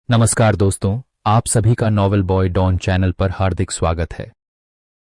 नमस्कार दोस्तों, आप सभी का नॉवेल बॉय डॉन चैनल पर हार्दिक स्वागत है।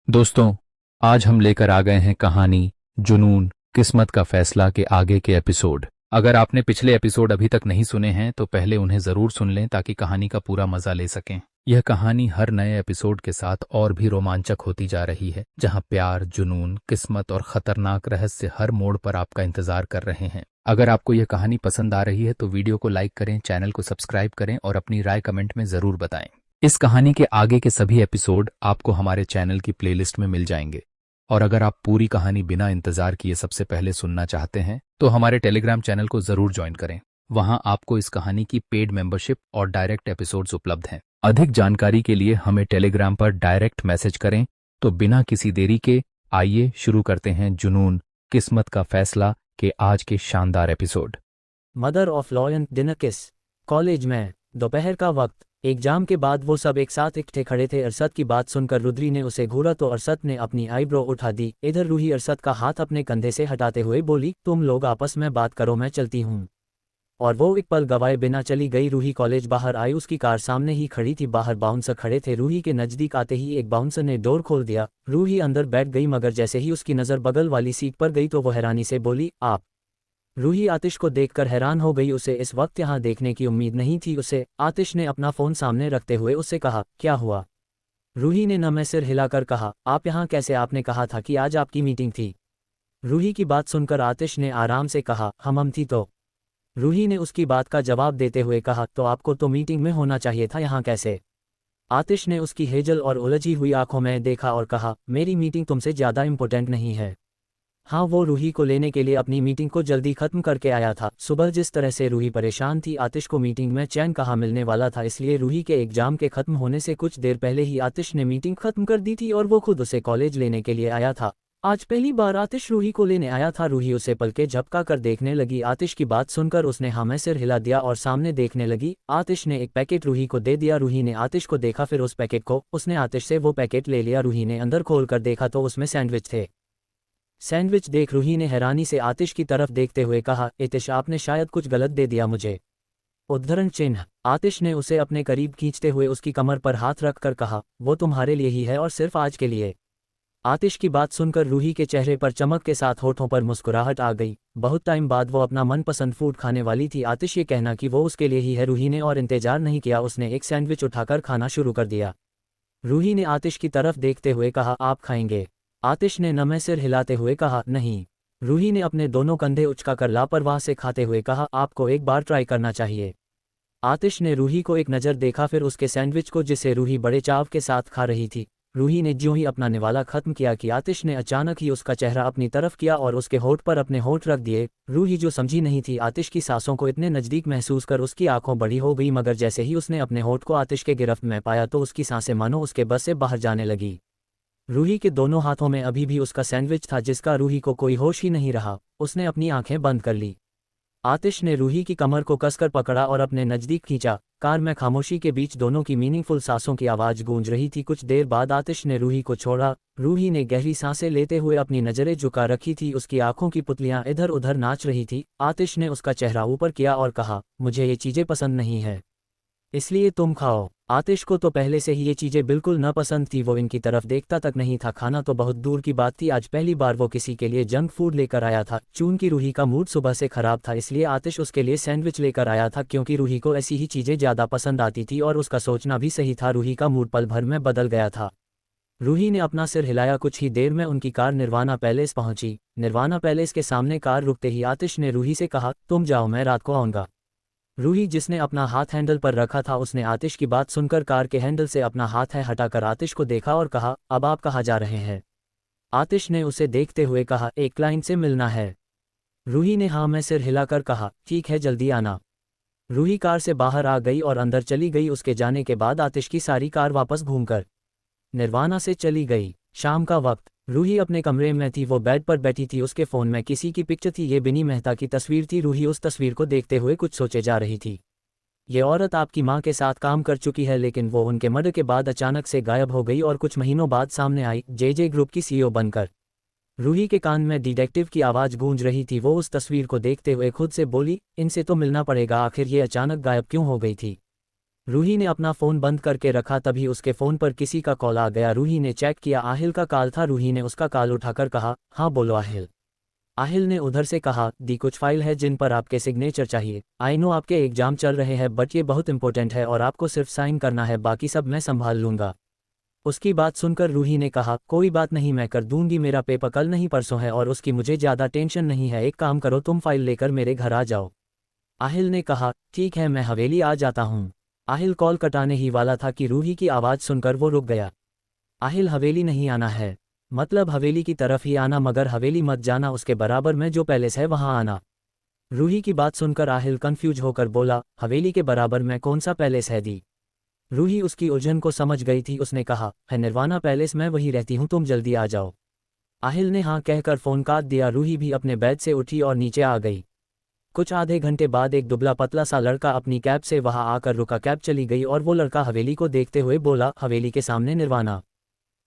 दोस्तों, आज हम लेकर आ गए हैं कहानी जुनून किस्मत का फैसला के आगे के एपिसोड। अगर आपने पिछले एपिसोड अभी तक नहीं सुने हैं तो पहले उन्हें जरूर सुन लें ताकि कहानी का पूरा मजा ले सकें। यह कहानी हर नए एपिसोड के साथ और भी रोमांचक होती जा रही है, जहां प्यार, जुनून, किस्मत और खतरनाक रहस्य हर मोड़ पर आपका इंतजार कर रहे हैं। अगर आपको यह कहानी पसंद आ रही है तो वीडियो को लाइक करें, चैनल को सब्सक्राइब करें और अपनी राय कमेंट में जरूर बताएं। इस कहानी के आगे के सभी एपिसोड आपको हमारे चैनल की प्लेलिस्ट में मिल जाएंगे। और अगर आप पूरी कहानी बिना इंतजार किए सबसे पहले सुनना चाहते हैं तो हमारे टेलीग्राम चैनल को जरूर ज्वाइन करें। वहां आपको इस कहानी की पेड मेंबरशिप और डायरेक्ट एपिसोड्स उपलब्ध हैं। अधिक जानकारी के लिए हमें टेलीग्राम पर डायरेक्ट मैसेज करें। तो बिना किसी देरी के आइए शुरू करते हैं जुनून किस्मत का फैसला के आज के शानदार episode. Mother of law and dinner किस। कॉलेज में दोपहर का वक्त। एग्जाम के बाद वो सब एक साथ इकट्ठे खड़े थे। अरशद की बात सुनकर रुद्री ने उसे घूरा तो अरशद ने अपनी आईब्रो उठा दी। इधर रूही अरशद का हाथ अपने कंधे से हटाते हुए बोली, तुम लोग आपस में बात करो, मैं चलती हूँ। और वो एक पल गवाए बिना चली गई। रूही कॉलेज बाहर आई, उसकी कार सामने ही खड़ी थी। बाहर बाउंसर खड़े थे। रूही के नज़दीक आते ही एक बाउंसर ने डोर खोल दिया। रूही अंदर बैठ गई, मगर जैसे ही उसकी नज़र बगल वाली सीट पर गई तो वो हैरानी से बोली, आप। रूही आतिश को देखकर हैरान हो गई। उसे इस वक्त यहाँ देखने की उम्मीद नहीं थी। आतिश ने अपना फ़ोन सामने रखते हुए उससे कहा, क्या हुआ? रूही ने नमे सिर हिलाकर कहा, आप यहाँ कैसे? आपने कहा था कि आज आपकी मीटिंग थी। रूही की बात सुनकर आतिश ने आराम से कहा, हम थी तो। रूही ने उसकी बात का जवाब देते हुए कहा, तो आपको तो मीटिंग में होना चाहिए था, यहाँ कैसे? आतिश ने उसकी हेजल और उलझी हुई आंखों में देखा और कहा, मेरी मीटिंग तुमसे ज़्यादा इम्पोर्टेंट नहीं है। हाँ, वो रूही को लेने के लिए अपनी मीटिंग को जल्दी खत्म करके आया था। सुबह जिस तरह से रूही परेशान थी, आतिश को मीटिंग में चैन कहाँ मिलने वाला था। इसलिए रूही के एग्जाम के खत्म होने से कुछ देर पहले ही आतिश ने मीटिंग खत्म कर दी थी और वो खुद उसे कॉलेज लेने के लिए आया था। आज पहली बार आतिश रूही को लेने आया था। रूही उसे पलके झपका कर देखने लगी। आतिश की बात सुनकर उसने हाँ में सिर हिला दिया और सामने देखने लगी। आतिश ने एक पैकेट रूही को दे दिया। रूही ने आतिश को देखा, फिर उस पैकेट को। उसने आतिश से वो पैकेट ले लिया। रूही ने अंदर खोल कर देखा तो उसमें सैंडविच थे। सैंडविच देख रूही ने हैरानी से आतिश की तरफ देखते हुए कहा, आतिश, आपने शायद कुछ गलत दे दिया मुझे। उद्धरण चिन्ह। आतिश ने उसे अपने करीब खींचते हुए उसकी कमर पर हाथ रखकर कहा, वो तुम्हारे लिए ही है और सिर्फ आज के लिए। आतिश की बात सुनकर रूही के चेहरे पर चमक के साथ होठों पर मुस्कुराहट आ गई। बहुत टाइम बाद वो अपना मनपसंद फूड खाने वाली थी। आतिश ये कहना कि वो उसके लिए ही है, रूही ने और इंतजार नहीं किया, उसने एक सैंडविच उठाकर खाना शुरू कर दिया। रूही ने आतिश की तरफ देखते हुए कहा, आप खाएंगे? आतिश ने नमे सिर हिलाते हुए कहा, नहीं। रूही ने अपने दोनों कंधे उचकाकर लापरवाह से खाते हुए कहा, आपको एक बार ट्राई करना चाहिए। आतिश ने रूही को एक नज़र देखा, फिर उसके सैंडविच को जिसे रूही बड़े चाव के साथ खा रही थी। रूही ने ज्यों ही अपना निवाला खत्म किया कि आतिश ने अचानक ही उसका चेहरा अपनी तरफ किया और उसके होठ पर अपने होठ रख दिए। रूही जो समझी नहीं थी, आतिश की सांसों को इतने नज़दीक महसूस कर उसकी आंखों बड़ी हो गई, मगर जैसे ही उसने अपने होठ को आतिश के गिरफ्त में पाया तो उसकी सांसें मानो उसके बस से बाहर जाने लगी। रूही के दोनों हाथों में अभी भी उसका सैंडविच था, जिसका रूही को कोई होश ही नहीं रहा। उसने अपनी आंखें बंद कर ली। आतिश ने रूही की कमर को कसकर पकड़ा और अपने नज़दीक खींचा। कार में खामोशी के बीच दोनों की मीनिंगफुल सांसों की आवाज़ गूंज रही थी। कुछ देर बाद आतिश ने रूही को छोड़ा। रूही ने गहरी सांसें लेते हुए अपनी नज़रें झुका रखी थी। उसकी आंखों की पुतलियां इधर उधर नाच रही थी। आतिश ने उसका चेहरा ऊपर किया और कहा, मुझे ये चीज़ें पसंद नहीं है, इसलिए तुम खाओ। आतिश को तो पहले से ही ये चीज़ें बिल्कुल न पसंद थी, वो इनकी तरफ देखता तक नहीं था। खाना तो बहुत दूर की बात थी, आज पहली बार वो किसी के लिए जंक फूड लेकर आया था। चूंकि रूही का मूड सुबह से खराब था, इसलिए आतिश उसके लिए सैंडविच लेकर आया था, क्योंकि रूही को ऐसी ही चीज़ें ज़्यादा पसंद आती थी और उसका सोचना भी सही था। रूही का मूड पल भर में बदल गया था। रूही ने अपना सिर हिलाया। कुछ ही देर में उनकी कार निर्वाणा पैलेस पहुंची। निर्वाणा पैलेस के सामने कार रुकते ही आतिश ने रूही से कहा, तुम जाओ, मैं रात को आऊँगा। रूही, जिसने अपना हाथ हैंडल पर रखा था, उसने आतिश की बात सुनकर कार के हैंडल से अपना हाथ हटाकर आतिश को देखा और कहा, अब आप कहाँ जा रहे हैं? आतिश ने उसे देखते हुए कहा, एक क्लाइंट से मिलना है। रूही ने हाँ में सिर हिलाकर कहा, ठीक है, जल्दी आना। रूही कार से बाहर आ गई और अंदर चली गई। उसके जाने के बाद आतिश की सारी कार वापस घूमकर निर्वाणा से चली गई। शाम का वक्त। रूही अपने कमरे में थी। वो बेड पर बैठी थी। उसके फ़ोन में किसी की पिक्चर थी। ये बिनी मेहता की तस्वीर थी। रूही उस तस्वीर को देखते हुए कुछ सोचे जा रही थी। ये औरत आपकी माँ के साथ काम कर चुकी है, लेकिन वो उनके मर्डर के बाद अचानक से गायब हो गई और कुछ महीनों बाद सामने आई जे ग्रुप की सीईओ बनकर। रूही के कान में डिटेक्टिव की आवाज़ गूंज रही थी। वो उस तस्वीर को देखते हुए खुद से बोली, इनसे तो मिलना पड़ेगा, आखिर ये अचानक गायब क्यों हो गई थी? रूही ने अपना फ़ोन बंद करके रखा, तभी उसके फ़ोन पर किसी का कॉल आ गया। रूही ने चेक किया, आहिल का कॉल था। रूही ने उसका कॉल उठाकर कहा, हाँ बोलो आहिल। आहिल ने उधर से कहा, दी कुछ फाइल है जिन पर आपके सिग्नेचर चाहिए। आई नो आपके एग्जाम चल रहे हैं, बट ये बहुत इंपॉर्टेंट है और आपको सिर्फ साइन करना है, बाकी सब मैं संभाल लूँगा। उसकी बात सुनकर रूही ने कहा, कोई बात नहीं, मैं कर दूंगी, मेरा पेपर कल नहीं परसों है और उसकी मुझे ज़्यादा टेंशन नहीं है। एक काम करो, तुम फाइल लेकर मेरे घर आ जाओ। आहिल ने कहा, ठीक है, मैं हवेली आ जाता हूँ। आहिल कॉल कटाने ही वाला था कि रूही की आवाज़ सुनकर वो रुक गया। आहिल, हवेली नहीं आना है, मतलब हवेली की तरफ ही आना, मगर हवेली मत जाना, उसके बराबर में जो पैलेस है वहाँ आना। रूही की बात सुनकर आहिल कंफ्यूज होकर बोला, हवेली के बराबर में कौन सा पैलेस है दी? रूही उसकी उलझन को समझ गई थी। उसने कहा, है निर्वाणा पैलेस, मैं वहीं रहती हूँ, तुम जल्दी आ जाओ। आहिल ने हाँ कहकर फ़ोन काट दिया। रूही भी अपने बेड से उठी और नीचे आ गई। कुछ आधे घंटे बाद एक दुबला पतला सा लड़का अपनी कैब से वहां आकर रुका। कैब चली गई और वो लड़का हवेली को देखते हुए बोला, हवेली के सामने निर्वाणा।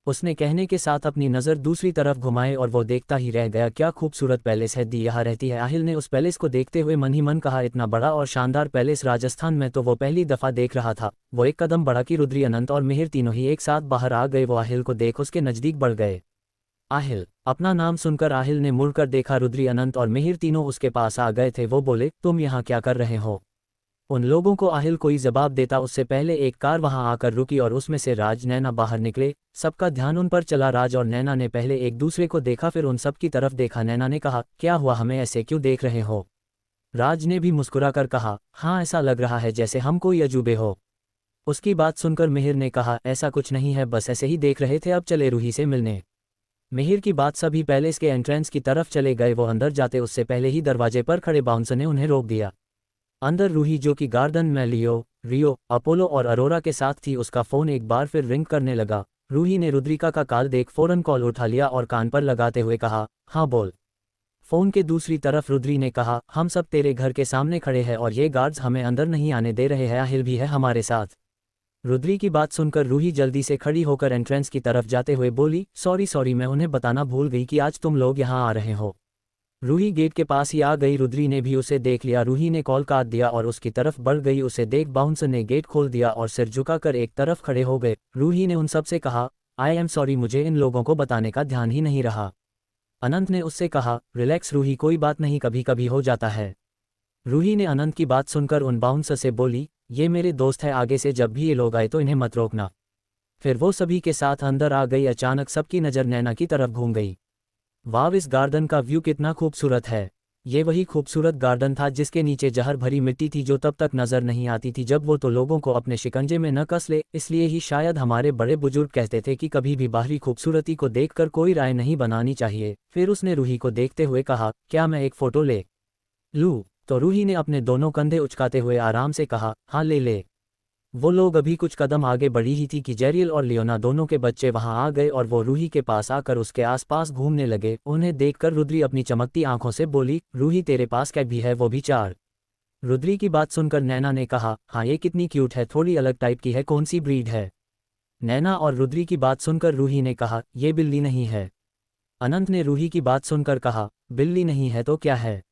उसने कहने के साथ अपनी नज़र दूसरी तरफ घुमाए और वो देखता ही रह गया, क्या खूबसूरत पैलेस है, दी यहाँ रहती है। आहिल ने उस पैलेस को देखते हुए मन ही मन कहा, इतना बड़ा और शानदार पैलेस राजस्थान में तो वो पहली दफ़ा देख रहा था। वो एक कदम बढ़ा कि रुद्री, अनंत और मिहिर तीनों ही एक साथ बाहर आ गए। वो आहिल को देख उसके नज़दीक बढ़ गए। आहिल, अपना नाम सुनकर आहिल ने मुड़कर देखा। रुद्री, अनंत और मिहिर तीनों उसके पास आ गए थे। वो बोले, तुम यहाँ क्या कर रहे हो? उन लोगों को आहिल कोई जवाब देता उससे पहले एक कार वहां आकर रुकी और उसमें से राज, नैना बाहर निकले। सबका ध्यान उन पर चला। राज और नैना ने पहले एक दूसरे को देखा, फिर उन सब की तरफ देखा। नैना ने कहा, क्या हुआ, हमें ऐसे क्यों देख रहे हो? राज ने भी मुस्कुराकर कहा, हाँ, ऐसा लग रहा है जैसे हम कोई अजूबे हो। उसकी बात सुनकर मिहिर ने कहा, ऐसा कुछ नहीं है, बस ऐसे ही देख रहे थे, अब चले रूही से मिलने। मिहिर की बात सभी पैलेस के एंट्रेंस की तरफ चले गए। वो अंदर जाते उससे पहले ही दरवाजे पर खड़े बाउंसर ने उन्हें रोक दिया। अंदर रूही, जो कि गार्डन में रियो, अपोलो और अरोरा के साथ थी, उसका फ़ोन एक बार फिर रिंग करने लगा। रूही ने रुद्रिका का कॉल देख फ़ौरन कॉल उठा लिया और कान पर लगाते हुए कहा, हाँ बोल। फ़ोन के दूसरी तरफ रुद्री ने कहा, हम सब तेरे घर के सामने खड़े हैं और ये गार्ड्स हमें अंदर नहीं आने दे रहे हैं, आहिल भी है हमारे साथ। रुद्री की बात सुनकर रूही जल्दी से खड़ी होकर एंट्रेंस की तरफ जाते हुए बोली, सॉरी, मैं उन्हें बताना भूल गई कि आज तुम लोग यहाँ आ रहे हो। रूही गेट के पास ही आ गई। रुद्री ने भी उसे देख लिया। रूही ने कॉल काट दिया और उसकी तरफ बढ़ गई। उसे देख बाउंसर ने गेट खोल दिया और सिर झुकाकर एक तरफ खड़े हो गए। रूही ने उन सब से कहा, आई एम सॉरी, मुझे इन लोगों को बताने का ध्यान ही नहीं रहा। अनंत ने उससे कहा, रिलैक्स रूही, कोई बात नहीं, कभी कभी हो जाता है। रूही ने अनंत की बात सुनकर उन बाउंसर से बोली, ये मेरे दोस्त है, आगे से जब भी ये लोग आए तो इन्हें मत रोकना। फिर वो सभी के साथ अंदर आ गई। अचानक सबकी नज़र नैना की तरफ घूम गई। वाव, इस गार्डन का व्यू कितना खूबसूरत है। ये वही खूबसूरत गार्डन था जिसके नीचे जहर भरी मिट्टी थी, जो तब तक नजर नहीं आती थी जब वो तो लोगों को अपने शिकंजे में न कस ले। इसलिए ही शायद हमारे बड़े बुजुर्ग कहते थे कि कभी भी बाहरी खूबसूरती को देखकर कोई राय नहीं बनानी चाहिए। फिर उसने रूही को देखते हुए कहा, क्या मैं एक फ़ोटो ले लूँ? तो रूही ने अपने दोनों कंधे उचकाते हुए आराम से कहा, हाँ ले ले। वो लोग अभी कुछ कदम आगे बढ़ी ही थी कि जेरियल और लियोना दोनों के बच्चे वहां आ गए और वो रूही के पास आकर उसके आसपास घूमने लगे। उन्हें देखकर रुद्री अपनी चमकती आंखों से बोली, रूही तेरे पास कैट भी है, वो भी 4। रुद्री की बात सुनकर नैना ने कहा, हाँ ये कितनी क्यूट है, थोड़ी अलग टाइप की है, कौन सी ब्रीड है? नैना और रुद्री की बात सुनकर रूही ने कहा, ये बिल्ली नहीं है। अनंत ने रूही की बात सुनकर कहा, बिल्ली नहीं है तो क्या है?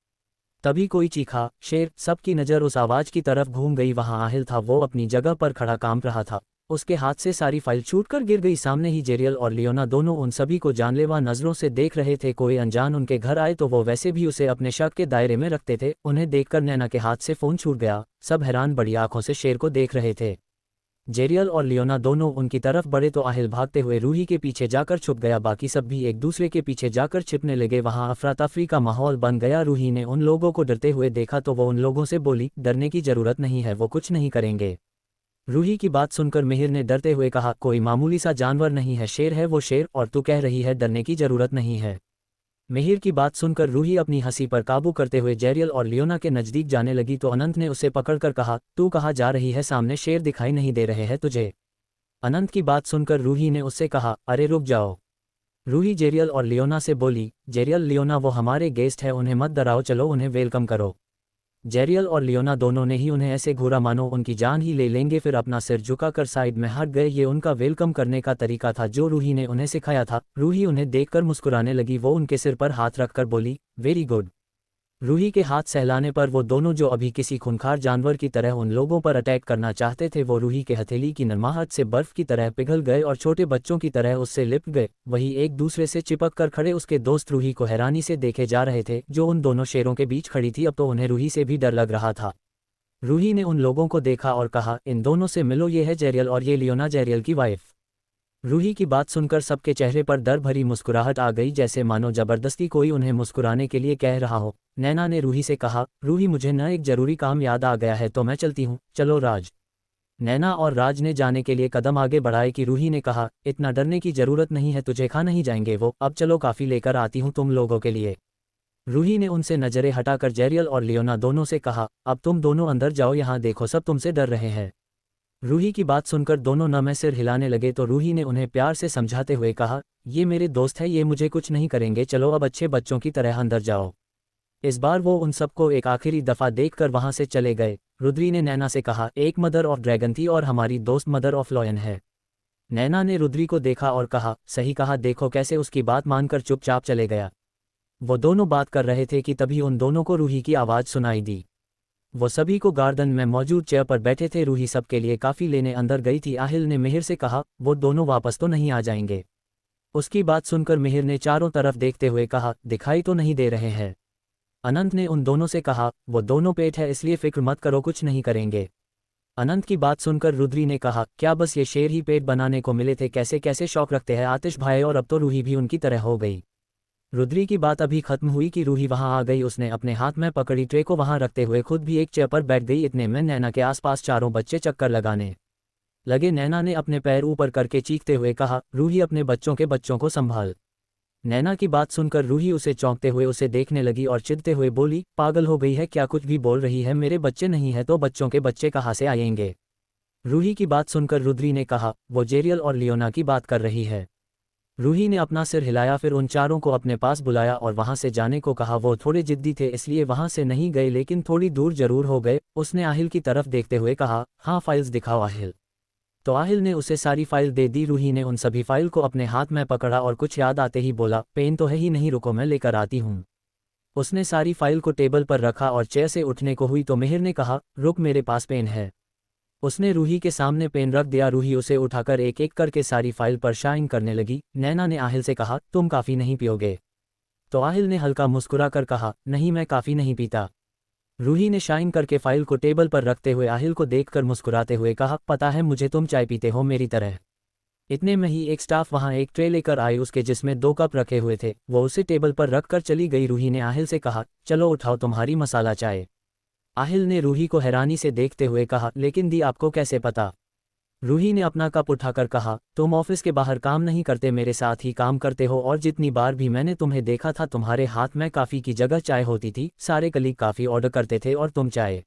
तभी कोई चीखा, शेर। सबकी नज़र उस आवाज़ की तरफ घूम गई। वहां आहिल था, वो अपनी जगह पर खड़ा काम रहा था। उसके हाथ से सारी फाइल छूटकर गिर गई। सामने ही जेरियल और लियोना दोनों उन सभी को जानलेवा नज़रों से देख रहे थे। कोई अनजान उनके घर आए तो वो वैसे भी उसे अपने शक के दायरे में रखते थे। उन्हें देखकर नैना के हाथ से फ़ोन छूट गया। सब हैरान बड़ी आंखों से शेर को देख रहे थे। जेरियल और लियोना दोनों उनकी तरफ बढ़े तो आहिल भागते हुए रूही के पीछे जाकर छुप गया। बाकी सब भी एक दूसरे के पीछे जाकर छिपने लगे। वहां अफरा तफरी का माहौल बन गया। रूही ने उन लोगों को डरते हुए देखा तो वो उन लोगों से बोली, डरने की जरूरत नहीं है, वो कुछ नहीं करेंगे। रूही की बात सुनकर मिहिर ने डरते हुए कहा, कोई मामूली सा जानवर नहीं है, शेर है वो, शेर, और तू कह रही है डरने की जरूरत नहीं है। मिहिर की बात सुनकर रूही अपनी हंसी पर काबू करते हुए जेरियल और लियोना के नज़दीक जाने लगी तो अनंत ने उसे पकड़कर कहा, तू कहाँ जा रही है, सामने शेर दिखाई नहीं दे रहे हैं तुझे? अनंत की बात सुनकर रूही ने उससे कहा, अरे रुक जाओ। रूही जेरियल और लियोना से बोली, जेरियल, लियोना, वो हमारे गेस्ट है, उन्हें मत डराओ, चलो उन्हें वेलकम करो। जेरियल और लियोना दोनों ने ही उन्हें ऐसे घूरा मानो उनकी जान ही ले लेंगे। फिर अपना सिर झुकाकर साइड में हट गए। ये उनका वेलकम करने का तरीका था जो रूही ने उन्हें सिखाया था। रूही उन्हें देखकर मुस्कुराने लगी। वो उनके सिर पर हाथ रखकर बोली, वेरी गुड। रूही के हाथ सहलाने पर वो दोनों, जो अभी किसी खूंखार जानवर की तरह उन लोगों पर अटैक करना चाहते थे, वो रूही के हथेली की नरमाहट से बर्फ की तरह पिघल गए और छोटे बच्चों की तरह उससे लिपट गए। वही एक दूसरे से चिपक कर खड़े उसके दोस्त रूही को हैरानी से देखे जा रहे थे, जो उन दोनों शेरों के बीच खड़ी थी। अब तो उन्हें रूही से भी डर लग रहा था। रूही ने उन लोगों को देखा और कहा, इन दोनों से मिलो, ये है जेरियल और ये लियोना, जेरियल की वाइफ। रूही की बात सुनकर सबके चेहरे पर डर भरी मुस्कुराहट आ गई, जैसे मानो जबरदस्ती कोई उन्हें मुस्कुराने के लिए कह रहा हो। नैना ने रूही से कहा, रूही मुझे न एक जरूरी काम याद आ गया है, तो मैं चलती हूँ, चलो राज। नैना और राज ने जाने के लिए कदम आगे बढ़ाए कि रूही ने कहा, इतना डरने की जरूरत नहीं है, तुझे खा नहीं जाएंगे वो, अब चलो काफ़ी लेकर आती हूँ तुम लोगों के लिए। रूही ने उनसे नजरें हटाकर जेरियल और लियोना दोनों से कहा, अब तुम दोनों अंदर जाओ, यहाँ देखो सब तुमसे डर रहे हैं। रूही की बात सुनकर दोनों न में सिर हिलाने लगे, तो रूही ने उन्हें प्यार से समझाते हुए कहा, ये मेरे दोस्त है, ये मुझे कुछ नहीं करेंगे, चलो अब अच्छे बच्चों की तरह अंदर जाओ। इस बार वो उन सबको एक आखिरी दफ़ा देखकर वहां से चले गए। रुद्री ने नैना से कहा, एक मदर ऑफ ड्रैगन थी और हमारी दोस्त मदर ऑफ लॉयन है। नैना ने रुद्री को देखा और कहा, सही कहा, देखो कैसे उसकी बात मानकर चुपचाप चले गया। वो दोनों बात कर रहे थे कि तभी उन दोनों को रूही की आवाज़ सुनाई दी। वो सभी को गार्डन में मौजूद चेयर पर बैठे थे। रूही सबके लिए काफ़ी लेने अंदर गई थी। आहिल ने मिहिर से कहा, वो दोनों वापस तो नहीं आ जाएंगे। उसकी बात सुनकर मिहिर ने चारों तरफ देखते हुए कहा, दिखाई तो नहीं दे रहे हैं। अनंत ने उन दोनों से कहा, वो दोनों पेट है, इसलिए फिक्र मत करो, कुछ नहीं करेंगे। अनंत की बात सुनकर रुद्री ने कहा, क्या बस ये शेर ही पेट बनाने को मिले थे, कैसे कैसे शौक रखते हैं आतिश भाई, और अब तो रूही भी उनकी तरह हो गई। रुद्री की बात अभी खत्म हुई कि रूही वहां आ गई। उसने अपने हाथ में पकड़ी ट्रे को वहां रखते हुए खुद भी एक चेयर पर बैठ गई। इतने में नैना के आसपास चारों बच्चे चक्कर लगाने लगे। नैना ने अपने पैर ऊपर करके चीखते हुए कहा, रूही अपने बच्चों को संभाल। नैना की बात सुनकर रूही उसे चौंकते हुए उसे देखने लगी और चिढ़ते हुए बोली, पागल हो गई है क्या, कुछ भी बोल रही है, मेरे बच्चे नहीं है तो बच्चों के बच्चे कहाँ से आएंगे। रूही की बात सुनकर रुद्री ने कहा, वो जेरियल और लियोना की बात कर रही है। रूही ने अपना सिर हिलाया, फिर उन चारों को अपने पास बुलाया और वहां से जाने को कहा। वो थोड़े जिद्दी थे इसलिए वहां से नहीं गए, लेकिन थोड़ी दूर जरूर हो गए। उसने आहिल की तरफ देखते हुए कहा, हाँ फाइल्स दिखाओ आहिल। तो आहिल ने उसे सारी फाइल दे दी। रूही ने उन सभी फाइल को अपने हाथ में पकड़ा और कुछ याद आते ही बोला, पेन तो है ही नहीं, रुको मैं लेकर आती हूँ। उसने सारी फाइल को टेबल पर रखा और चेयर से उठने को हुई तो मिहिर ने कहा, रुक, मेरे पास पेन है। उसने रूही के सामने पेन रख दिया। रूही उसे उठाकर एक एक करके सारी फाइल पर शाइन करने लगी। नैना ने आहिल से कहा, तुम काफ़ी नहीं पियोगे? तो आहिल ने हल्का मुस्कुरा कर कहा, नहीं मैं काफ़ी नहीं पीता। रूही ने शाइन करके फाइल को टेबल पर रखते हुए आहिल को देखकर मुस्कुराते हुए कहा, पता है मुझे, तुम चाय पीते हो मेरी तरह। इतने में ही एक स्टाफ वहां एक ट्रे लेकर आई, उसके जिसमें 2 कप रखे हुए थे। वो उसे टेबल पर रख कर चली गई। रूही ने आहिल से कहा, चलो उठाओ तुम्हारी मसाला चाय। आहिल ने रूही को हैरानी से देखते हुए कहा, लेकिन दी आपको कैसे पता? रूही ने अपना कप उठाकर कहा, तुम ऑफिस के बाहर काम नहीं करते, मेरे साथ ही काम करते हो, और जितनी बार भी मैंने तुम्हें देखा था तुम्हारे हाथ में काफ़ी की जगह चाय होती थी। सारे कलीग काफ़ी ऑर्डर करते थे और तुम चाय।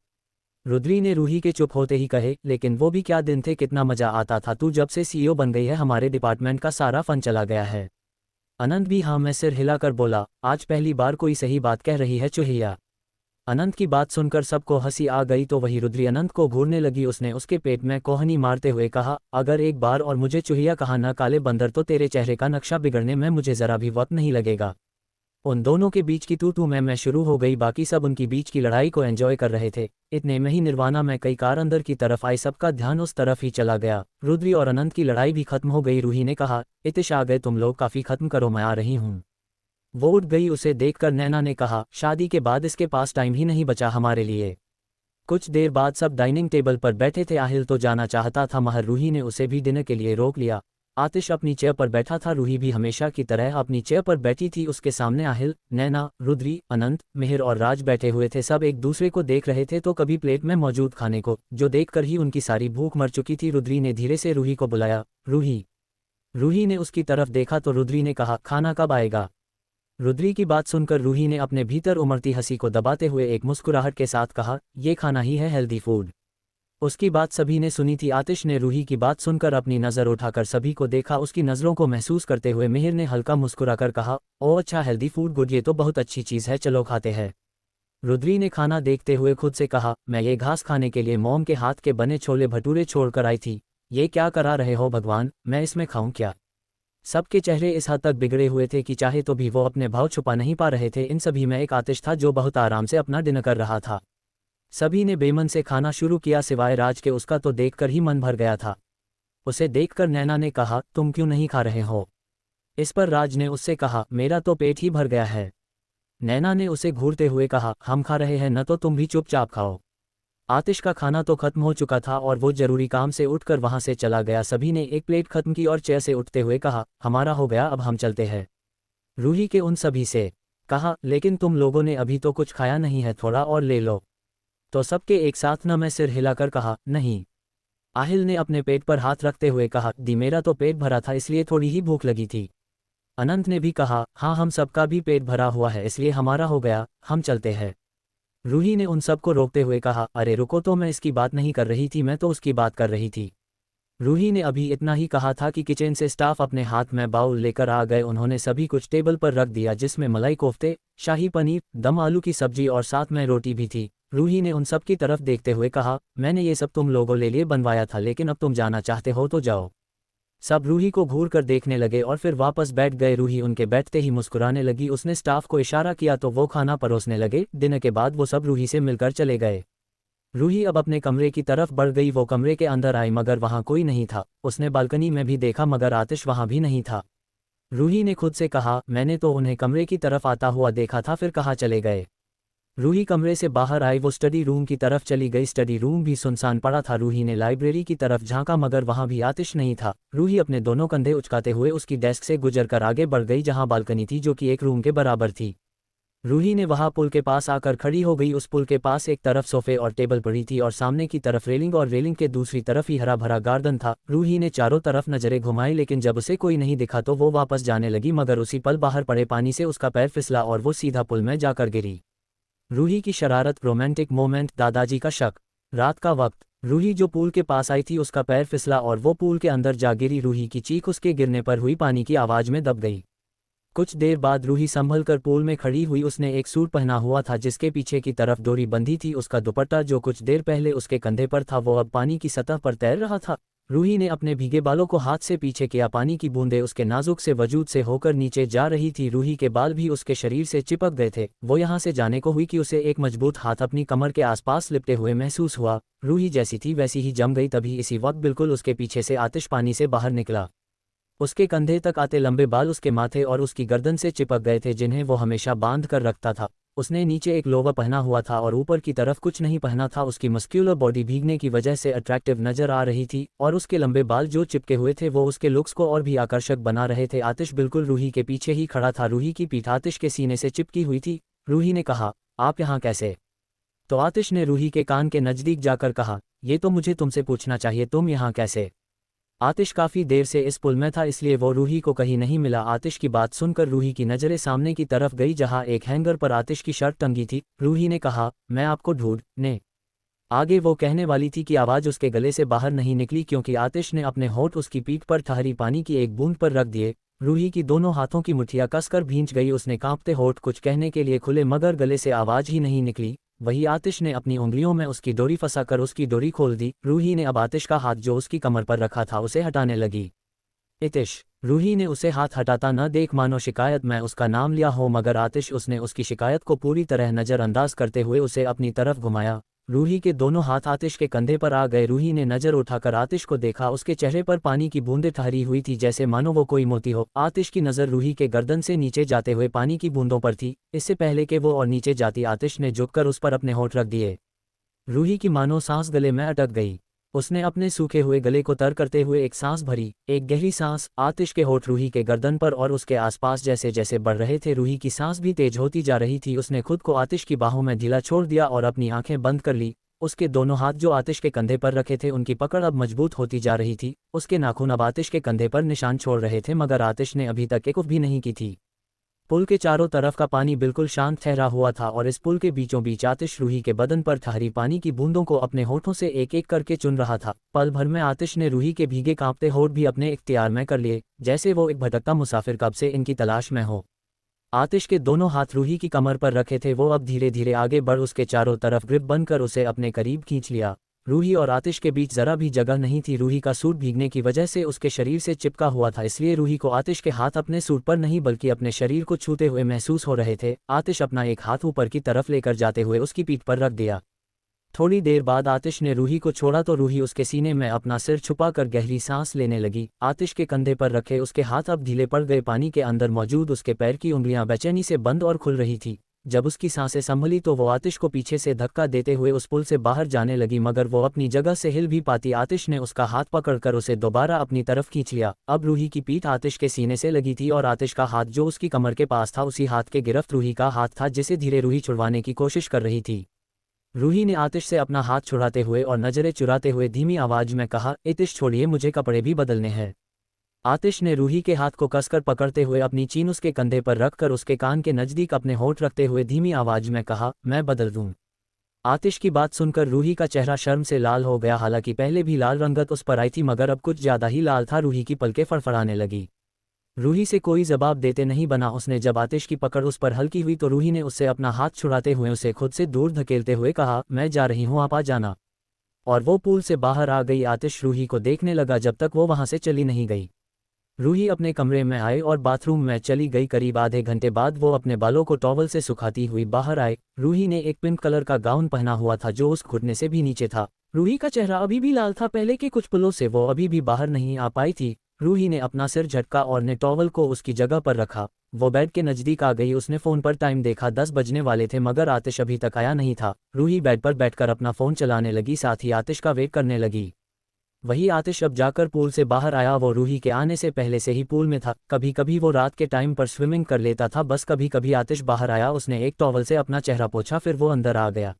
रुद्री ने रूही के चुप होते ही कहे, लेकिन वो भी क्या दिन थे, कितना मजा आता था, तू जब से सीईओ बन गई है हमारे डिपार्टमेंट का सारा फन चला गया है। अनंत भी हाँ में सिर हिलाकर बोला, आज पहली बार कोई सही बात कह रही है चुहिया। अनंत की बात सुनकर सबको हंसी आ गई तो वही रुद्री अनंत को घूरने लगी। उसने उसके पेट में कोहनी मारते हुए कहा, अगर एक बार और मुझे चुहिया कहा ना काले बंदर, तो तेरे चेहरे का नक्शा बिगड़ने में मुझे जरा भी वक्त नहीं लगेगा। उन दोनों के बीच की तू मैं शुरू हो गई। बाकी सब उनकी बीच की लड़ाई को एंजॉय कर रहे थे। इतने में ही निर्वाणा में कई कार अंदर की तरफ आई। सबका ध्यान उस तरफ ही चला गया। रुद्री और अनंत की लड़ाई भी खत्म हो गई। रूही ने कहा, इतिश आ गए तुम लोग, काफ़ी खत्म करो, मैं आ रही हूँ। वो उठ गई। उसे देखकर नैना ने कहा, शादी के बाद इसके पास टाइम ही नहीं बचा हमारे लिए। कुछ देर बाद सब डाइनिंग टेबल पर बैठे थे। आहिल तो जाना चाहता था मगर रूही ने उसे भी डिनर के लिए रोक लिया। आतिश अपनी चेयर पर बैठा था। रूही भी हमेशा की तरह अपनी चेयर पर बैठी थी। उसके सामने आहिल, नैना, रुद्री, अनंत, मिहिर और राज बैठे हुए थे। सब एक दूसरे को देख रहे थे तो कभी प्लेट में मौजूद खाने को, जो देखकर ही उनकी सारी भूख मर चुकी थी। रुद्री ने धीरे से रूही को बुलाया, रूही। रूही ने उसकी तरफ देखा तो रुद्री ने कहा, खाना कब आएगा? रुद्री की बात सुनकर रूही ने अपने भीतर उमड़ती हंसी को दबाते हुए एक मुस्कुराहट के साथ कहा, ये खाना ही है हेल्दी फूड। उसकी बात सभी ने सुनी थी। आतिश ने रूही की बात सुनकर अपनी नज़र उठाकर सभी को देखा। उसकी नज़रों को महसूस करते हुए मिहिर ने हल्का मुस्कुराकर कहा, ओ अच्छा, हेल्दी फूड गुड, ये तो बहुत अच्छी चीज़ है, चलो खाते हैं। रुद्री ने खाना देखते हुए खुद से कहा, मैं ये घास खाने के लिए मॉम के हाथ के बने छोले भटूरे छोड़कर आई थी। ये क्या करा रहे हो भगवान, मैं इसमें खाऊं क्या? सबके चेहरे इस हद तक बिगड़े हुए थे कि चाहे तो भी वो अपने भाव छुपा नहीं पा रहे थे। इन सभी में एक आतिश था जो बहुत आराम से अपना डिनर कर रहा था। सभी ने बेमन से खाना शुरू किया सिवाय राज के, उसका तो देखकर ही मन भर गया था। उसे देखकर नैना ने कहा, तुम क्यों नहीं खा रहे हो? इस पर राज ने उससे कहा, मेरा तो पेट ही भर गया है। नैना ने उसे घूरते हुए कहा, हम खा रहे हैं न तो तुम भी चुपचाप खाओ। आतिश का खाना तो खत्म हो चुका था और वो जरूरी काम से उठकर वहां से चला गया। सभी ने एक प्लेट खत्म की और चेयर से उठते हुए कहा, हमारा हो गया, अब हम चलते हैं। रूही के उन सभी से कहा, लेकिन तुम लोगों ने अभी तो कुछ खाया नहीं है, थोड़ा और ले लो। तो सबके एक साथ न में सिर हिलाकर कहा, नहीं। आहिल ने अपने पेट पर हाथ रखते हुए कहा, दी मेरा तो पेट भरा था इसलिए थोड़ी ही भूख लगी थी। अनंत ने भी कहा, हाँ हम सबका भी पेट भरा हुआ है इसलिए हमारा हो गया, हम चलते हैं। रूही ने उन सबको रोकते हुए कहा, अरे रुको, तो मैं इसकी बात नहीं कर रही थी, मैं तो उसकी बात कर रही थी। रूही ने अभी इतना ही कहा था कि किचन से स्टाफ अपने हाथ में बाउल लेकर आ गए। उन्होंने सभी कुछ टेबल पर रख दिया जिसमें मलाई कोफ्ते, शाही पनीर, दम आलू की सब्जी और साथ में रोटी भी थी। रूही ने उन सब की तरफ देखते हुए कहा, मैंने ये सब तुम लोगों के लिए बनवाया था, लेकिन अब तुम जाना चाहते हो तो जाओ। सब रूही को घूर कर देखने लगे और फिर वापस बैठ गए। रूही उनके बैठते ही मुस्कुराने लगी। उसने स्टाफ को इशारा किया तो वो खाना परोसने लगे। डिनर के बाद वो सब रूही से मिलकर चले गए। रूही अब अपने कमरे की तरफ बढ़ गई। वो कमरे के अंदर आई मगर वहां कोई नहीं था। उसने बालकनी में भी देखा मगर आतिश वहां भी नहीं था। रूही ने खुद से कहा, मैंने तो उन्हें कमरे की तरफ आता हुआ देखा था, फिर कहाँ चले गए। रूही कमरे से बाहर आई, वो स्टडी रूम की तरफ चली गई। स्टडी रूम भी सुनसान पड़ा था। रूही ने लाइब्रेरी की तरफ झांका मगर वहां भी आतिश नहीं था। रूही अपने दोनों कंधे उचकाते हुए उसकी डेस्क से गुजरकर आगे बढ़ गई जहां बालकनी थी जो कि एक रूम के बराबर थी। रूही ने वहां पुल के पास आकर खड़ी हो गई। उस पुल के पास एक तरफ सोफे और टेबल पड़ी थी और सामने की तरफ रेलिंग और रेलिंग के दूसरी तरफ ही हरा भरा गार्डन था। रूही ने चारों तरफ नजरें घुमाई लेकिन जब उसे कोई नहीं दिखा तो वो वापस जाने लगी मगर उसी पल बाहर पड़े पानी से उसका पैर फिसला और वो सीधा पुल में जाकर गिरी। रूही की शरारत, रोमांटिक मोमेंट, दादाजी का शक। रात का वक्त। रूही जो पूल के पास आई थी उसका पैर फिसला और वो पूल के अंदर जा गिरी। रूही की चीख उसके गिरने पर हुई पानी की आवाज में दब गई। कुछ देर बाद रूही संभल कर पूल में खड़ी हुई। उसने एक सूट पहना हुआ था जिसके पीछे की तरफ डोरी बंधी थी। उसका दुपट्टा जो कुछ देर पहले उसके कंधे पर था वो अब पानी की सतह पर तैर रहा था। रूही ने अपने भीगे बालों को हाथ से पीछे किया। पानी की बूंदें उसके नाजुक से वजूद से होकर नीचे जा रही थी। रूही के बाल भी उसके शरीर से चिपक गए थे। वो यहाँ से जाने को हुई कि उसे एक मजबूत हाथ अपनी कमर के आसपास लिपटे हुए महसूस हुआ। रूही जैसी थी वैसी ही जम गई। तभी इसी वक्त बिल्कुल उसके पीछे से आतिश पानी से बाहर निकला। उसके कंधे तक आते लंबे बाल उसके माथे और उसकी गर्दन से चिपक गए थे जिन्हें वो हमेशा बांध कर रखता था। उसने नीचे एक लोवर पहना हुआ था और ऊपर की तरफ कुछ नहीं पहना था। उसकी मस्क्यूलर बॉडी भीगने की वजह से अट्रैक्टिव नजर आ रही थी और उसके लंबे बाल जो चिपके हुए थे वो उसके लुक्स को और भी आकर्षक बना रहे थे। आतिश बिल्कुल रूही के पीछे ही खड़ा था। रूही की पीठ आतिश के सीने से चिपकी हुई थी। रूही ने कहा, आप यहाँ कैसे? तो आतिश ने रूही के कान के नजदीक जाकर कहा, ये तो मुझे तुमसे पूछना चाहिए, तुम यहाँ कैसे? आतिश काफी देर से इस पुल में था इसलिए वो रूही को कहीं नहीं मिला। आतिश की बात सुनकर रूही की नजरें सामने की तरफ गई जहां एक हैंगर पर आतिश की शर्ट टंगी थी। रूही ने कहा, मैं आपको ढूंढने। आगे वो कहने वाली थी कि आवाज उसके गले से बाहर नहीं निकली क्योंकि आतिश ने अपने होंठ उसकी पीठ पर ठहरी पानी की एक बूंद पर रख दिए। रूही की दोनों हाथों की मुट्ठियां कसकर भींच गई। उसने कांपते होंठ कुछ कहने के लिए खुले मगर गले से आवाज ही नहीं निकली। वही आतिश ने अपनी उंगलियों में उसकी डोरी फंसाकर उसकी डोरी खोल दी। रूही ने अब आतिश का हाथ जो उसकी कमर पर रखा था उसे हटाने लगी। इतिश। रूही ने उसे हाथ हटाता न देख मानो शिकायत में उसका नाम लिया हो मगर आतिश उसने उसकी शिकायत को पूरी तरह नज़रअंदाज करते हुए उसे अपनी तरफ घुमाया। रूही के दोनों हाथ आतिश के कंधे पर आ गए। रूही ने नजर उठाकर आतिश को देखा। उसके चेहरे पर पानी की बूंदें ठहरी हुई थी जैसे मानो वो कोई मोती हो। आतिश की नज़र रूही के गर्दन से नीचे जाते हुए पानी की बूंदों पर थी। इससे पहले कि वो और नीचे जाती आतिश ने झुककर उस पर अपने होंठ रख दिए। रूही की मानो सांस गले में अटक गई। उसने अपने सूखे हुए गले को तर करते हुए एक सांस भरी, एक गहरी सांस। आतिश के होंठ रूही के गर्दन पर और उसके आसपास जैसे जैसे बढ़ रहे थे रूही की सांस भी तेज होती जा रही थी। उसने खुद को आतिश की बाहों में ढीला छोड़ दिया और अपनी आंखें बंद कर ली। उसके दोनों हाथ जो आतिश के कंधे पर रखे थे उनकी पकड़ अब मजबूत होती जा रही थी। उसके नाखून अब आतिश के कंधे पर निशान छोड़ रहे थे मगर आतिश ने अभी तक एक उफ भी नहीं की थी। पुल के चारों तरफ का पानी बिल्कुल शांत ठहरा हुआ था और इस पुल के बीचों बीच आतिश रूही के बदन पर ठहरी पानी की बूंदों को अपने होठों से एक एक करके चुन रहा था। पल भर में आतिश ने रूही के भीगे कांपते होठ भी अपने इख्तियार में कर लिए, जैसे वो एक भटकता मुसाफिर कब से इनकी तलाश में हो। आतिश के दोनों हाथ रूही की कमर पर रखे थे। वो अब धीरे धीरे आगे बढ़ उसके चारों तरफ ग्रिप बनकर उसे अपने करीब खींच लिया। रूही और आतिश के बीच जरा भी जगह नहीं थी। रूही का सूट भीगने की वजह से उसके शरीर से चिपका हुआ था, इसलिए रूही को आतिश के हाथ अपने सूट पर नहीं बल्कि अपने शरीर को छूते हुए महसूस हो रहे थे। आतिश अपना एक हाथ ऊपर की तरफ लेकर जाते हुए उसकी पीठ पर रख दिया। थोड़ी देर बाद आतिश ने रूही को छोड़ा तो रूही उसके सीने में अपना सिर छुपाकर गहरी सांस लेने लगी। आतिश के कंधे पर रखे उसके हाथ अब ढीले पड़ गए। पानी के अंदर मौजूद उसके पैर की उंगलियां बेचैनी से बंद और खुल रही थी। जब उसकी सांसें संभली तो वो आतिश को पीछे से धक्का देते हुए उस पुल से बाहर जाने लगी, मगर वो अपनी जगह से हिल भी पाती। आतिश ने उसका हाथ पकड़कर उसे दोबारा अपनी तरफ खींच लिया। अब रूही की पीठ आतिश के सीने से लगी थी और आतिश का हाथ जो उसकी कमर के पास था उसी हाथ के गिरफ्त रूही का हाथ था, जिसे धीरे रूही छुड़वाने की कोशिश कर रही थी। रूही ने आतिश से अपना हाथ छुड़ाते हुए और नजरें चुराते हुए धीमी आवाज में कहा, आतिश छोड़िए, मुझे कपड़े भी बदलने हैं। आतिश ने रूही के हाथ को कसकर पकड़ते हुए अपनी चीन उसके कंधे पर रखकर उसके कान के नजदीक अपने होंठ रखते हुए धीमी आवाज में कहा, मैं बदल दूं। आतिश की बात सुनकर रूही का चेहरा शर्म से लाल हो गया। हालांकि पहले भी लाल रंगत उस पर आई थी, मगर अब कुछ ज्यादा ही लाल था। रूही की पलकें फड़फड़ाने लगी। रूही से कोई जवाब देते नहीं बना। उसने जब आतिश की पकड़ उस पर हल्की हुई तो रूही ने उससे अपना हाथ छुड़ाते हुए उसे खुद से दूर धकेलते हुए कहा, मैं जा रही हूँ, आप आ जाना। और वो पूल से बाहर आ गई। आतिश रूही को देखने लगा जब तक वो वहां से चली नहीं गई। रूही अपने कमरे में आए और बाथरूम में चली गई। करीब आधे घंटे बाद वो अपने बालों को टॉवल से सुखाती हुई बाहर आए। रूही ने एक पिंक कलर का गाउन पहना हुआ था जो उस घुटने से भी नीचे था। रूही का चेहरा अभी भी लाल था, पहले के कुछ पलों से वो अभी भी बाहर नहीं आ पाई थी। रूही ने अपना सिर झटका और ने टॉवल को उसकी जगह पर रखा। वो बेड के नजदीक आ गई। उसने फोन पर टाइम देखा, 10 बजने वाले थे, मगर आतिश अभी तक आया नहीं था। रूही बेड पर बैठकर अपना फोन चलाने लगी, साथ ही आतिश का वेट करने लगी। वही आतिश अब जाकर पूल से बाहर आया। वो रूही के आने से पहले से ही पूल में था। कभी कभी वो रात के टाइम पर स्विमिंग कर लेता था। बस कभी कभी आतिश बाहर आया, उसने एक टॉवल से अपना चेहरा पोंछा, फिर वो अंदर आ गया।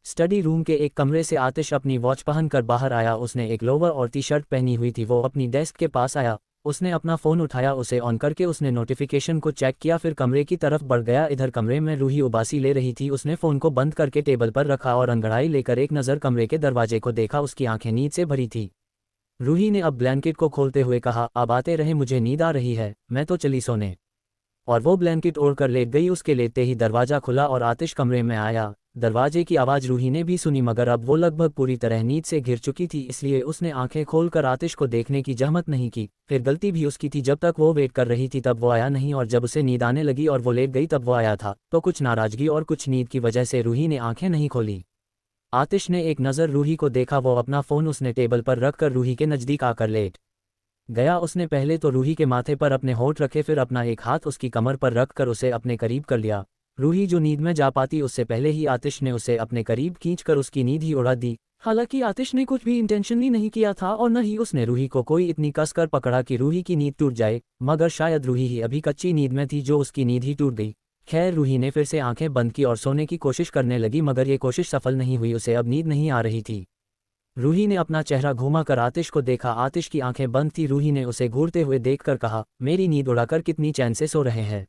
स्टडी रूम के एक कमरे से आतिश अपनी वॉच पहनकर बाहर आया। उसने एक लोवर और टी शर्ट पहनी हुई थी। वो अपनी डेस्क के पास आया, उसने अपना फ़ोन उठाया, उसे ऑन करके उसने नोटिफिकेशन को चेक किया, फिर कमरे की तरफ बढ़ गया। इधर कमरे में रूही उबासी ले रही थी। उसने फ़ोन को बंद करके टेबल पर रखा और अंगड़ाई लेकर एक नज़र कमरे के दरवाजे को देखा। उसकी आंखें नींद से भरी थी। रूही ने अब ब्लैंकेट को खोलते हुए कहा, अब आते रहे, मुझे नींद आ रही है, मैं तो चली सोने। और वो ब्लैंकेट ओढ़कर लेट गई। उसके लेटते ही दरवाज़ा खुला और आतिश कमरे में आया। दरवाजे की आवाज़ रूही ने भी सुनी, मगर अब वो लगभग पूरी तरह नींद से घिर चुकी थी, इसलिए उसने आंखें खोलकर आतिश को देखने की जहमत नहीं की। फिर गलती भी उसकी थी, जब तक वो वेट कर रही थी तब वो आया नहीं, और जब उसे नींद आने लगी और वो लेट गई तब वो आया था। तो कुछ नाराज़गी और कुछ नींद की वजह से रूही ने आंखें नहीं खोली। आतिश ने एक नज़र रूही को देखा। वो अपना फ़ोन उसने टेबल पर रखकर रूही के नज़दीक आकर लेट गया। उसने पहले तो रूही के माथे पर अपने होंठ रखे, फिर अपना एक हाथ उसकी कमर पर रखकर उसे अपने करीब कर लिया। रूही जो नींद में जा पाती उससे पहले ही आतिश ने उसे अपने करीब खींचकर उसकी नींद ही उड़ा दी। हालांकि आतिश ने कुछ भी इंटेंशनली नहीं किया था और न ही उसने रूही को कोई इतनी कसकर पकड़ा कि रूही की नींद टूट जाए, मगर शायद रूही ही अभी कच्ची नींद में थी जो उसकी नींद ही टूट गई। खैर, रूही ने फिर से आंखें बंद की और सोने की कोशिश करने लगी, मगर ये कोशिश सफल नहीं हुई। उसे अब नींद नहीं आ रही थी। रूही ने अपना चेहरा घुमाकर आतिश को देखा। आतिश की आंखें बंद थी। रूही ने उसे घूरते हुए देखकर कहा, मेरी नींद उड़ाकर कितनी चैन से सो रहे हैं।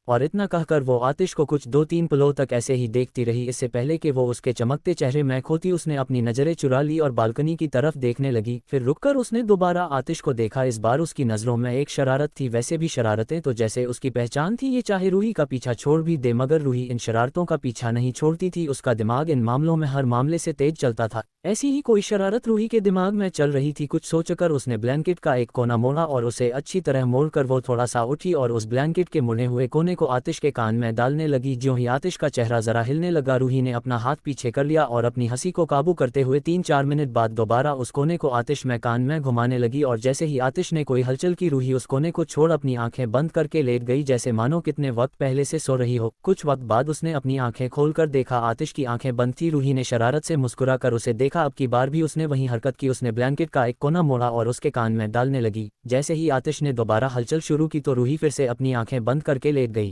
और इतना कहकर वो आतिश को कुछ 2-3 पलों तक ऐसे ही देखती रही। इससे पहले कि वो उसके चमकते चेहरे में खोती, उसने अपनी नज़रें चुरा ली और बालकनी की तरफ देखने लगी। फिर रुककर उसने दोबारा आतिश को देखा। इस बार उसकी नज़रों में एक शरारत थी। वैसे भी शरारतें तो जैसे उसकी पहचान थी, ये चाहे रूही का पीछा छोड़ भी दे, मगर रूही इन शरारतों का पीछा नहीं छोड़ती थी। उसका दिमाग इन मामलों में हर मामले से तेज चलता था। ऐसी ही कोई शरारत रूही के दिमाग में चल रही थी। कुछ सोचकर उसने ब्लैंकेट का एक कोना मोड़ा और उसे अच्छी तरह मोड़कर वो थोड़ा सा उठी और उस ब्लैंकेट के मुड़े हुए कोने को आतिश के कान में डालने लगी। ज्यों ही आतिश का चेहरा जरा हिलने लगा, रूही ने अपना हाथ पीछे कर लिया और अपनी हंसी को काबू करते हुए 3-4 मिनट बाद दोबारा उस कोने को आतिश में कान में घुमाने लगी। और जैसे ही आतिश ने कोई हलचल की, रूही उस कोने को छोड़ अपनी आंखें बंद करके लेट गई, जैसे मानो कितने वक्त पहले से सो रही हो। कुछ वक्त बाद उसने अपनी आंखें खोलकर देखा, आतिश की आंखें बंद थी। रूही ने शरारत से मुस्कुरा कर उसे देखा। अब की बार भी उसने वही हरकत की। उसने ब्लैंकेट का एक कोना मोड़ा और उसके कान में डालने लगी। जैसे ही आतिश ने दोबारा हलचल शुरू की तो रूही फिर से अपनी आंखें बंद करके लेट गई।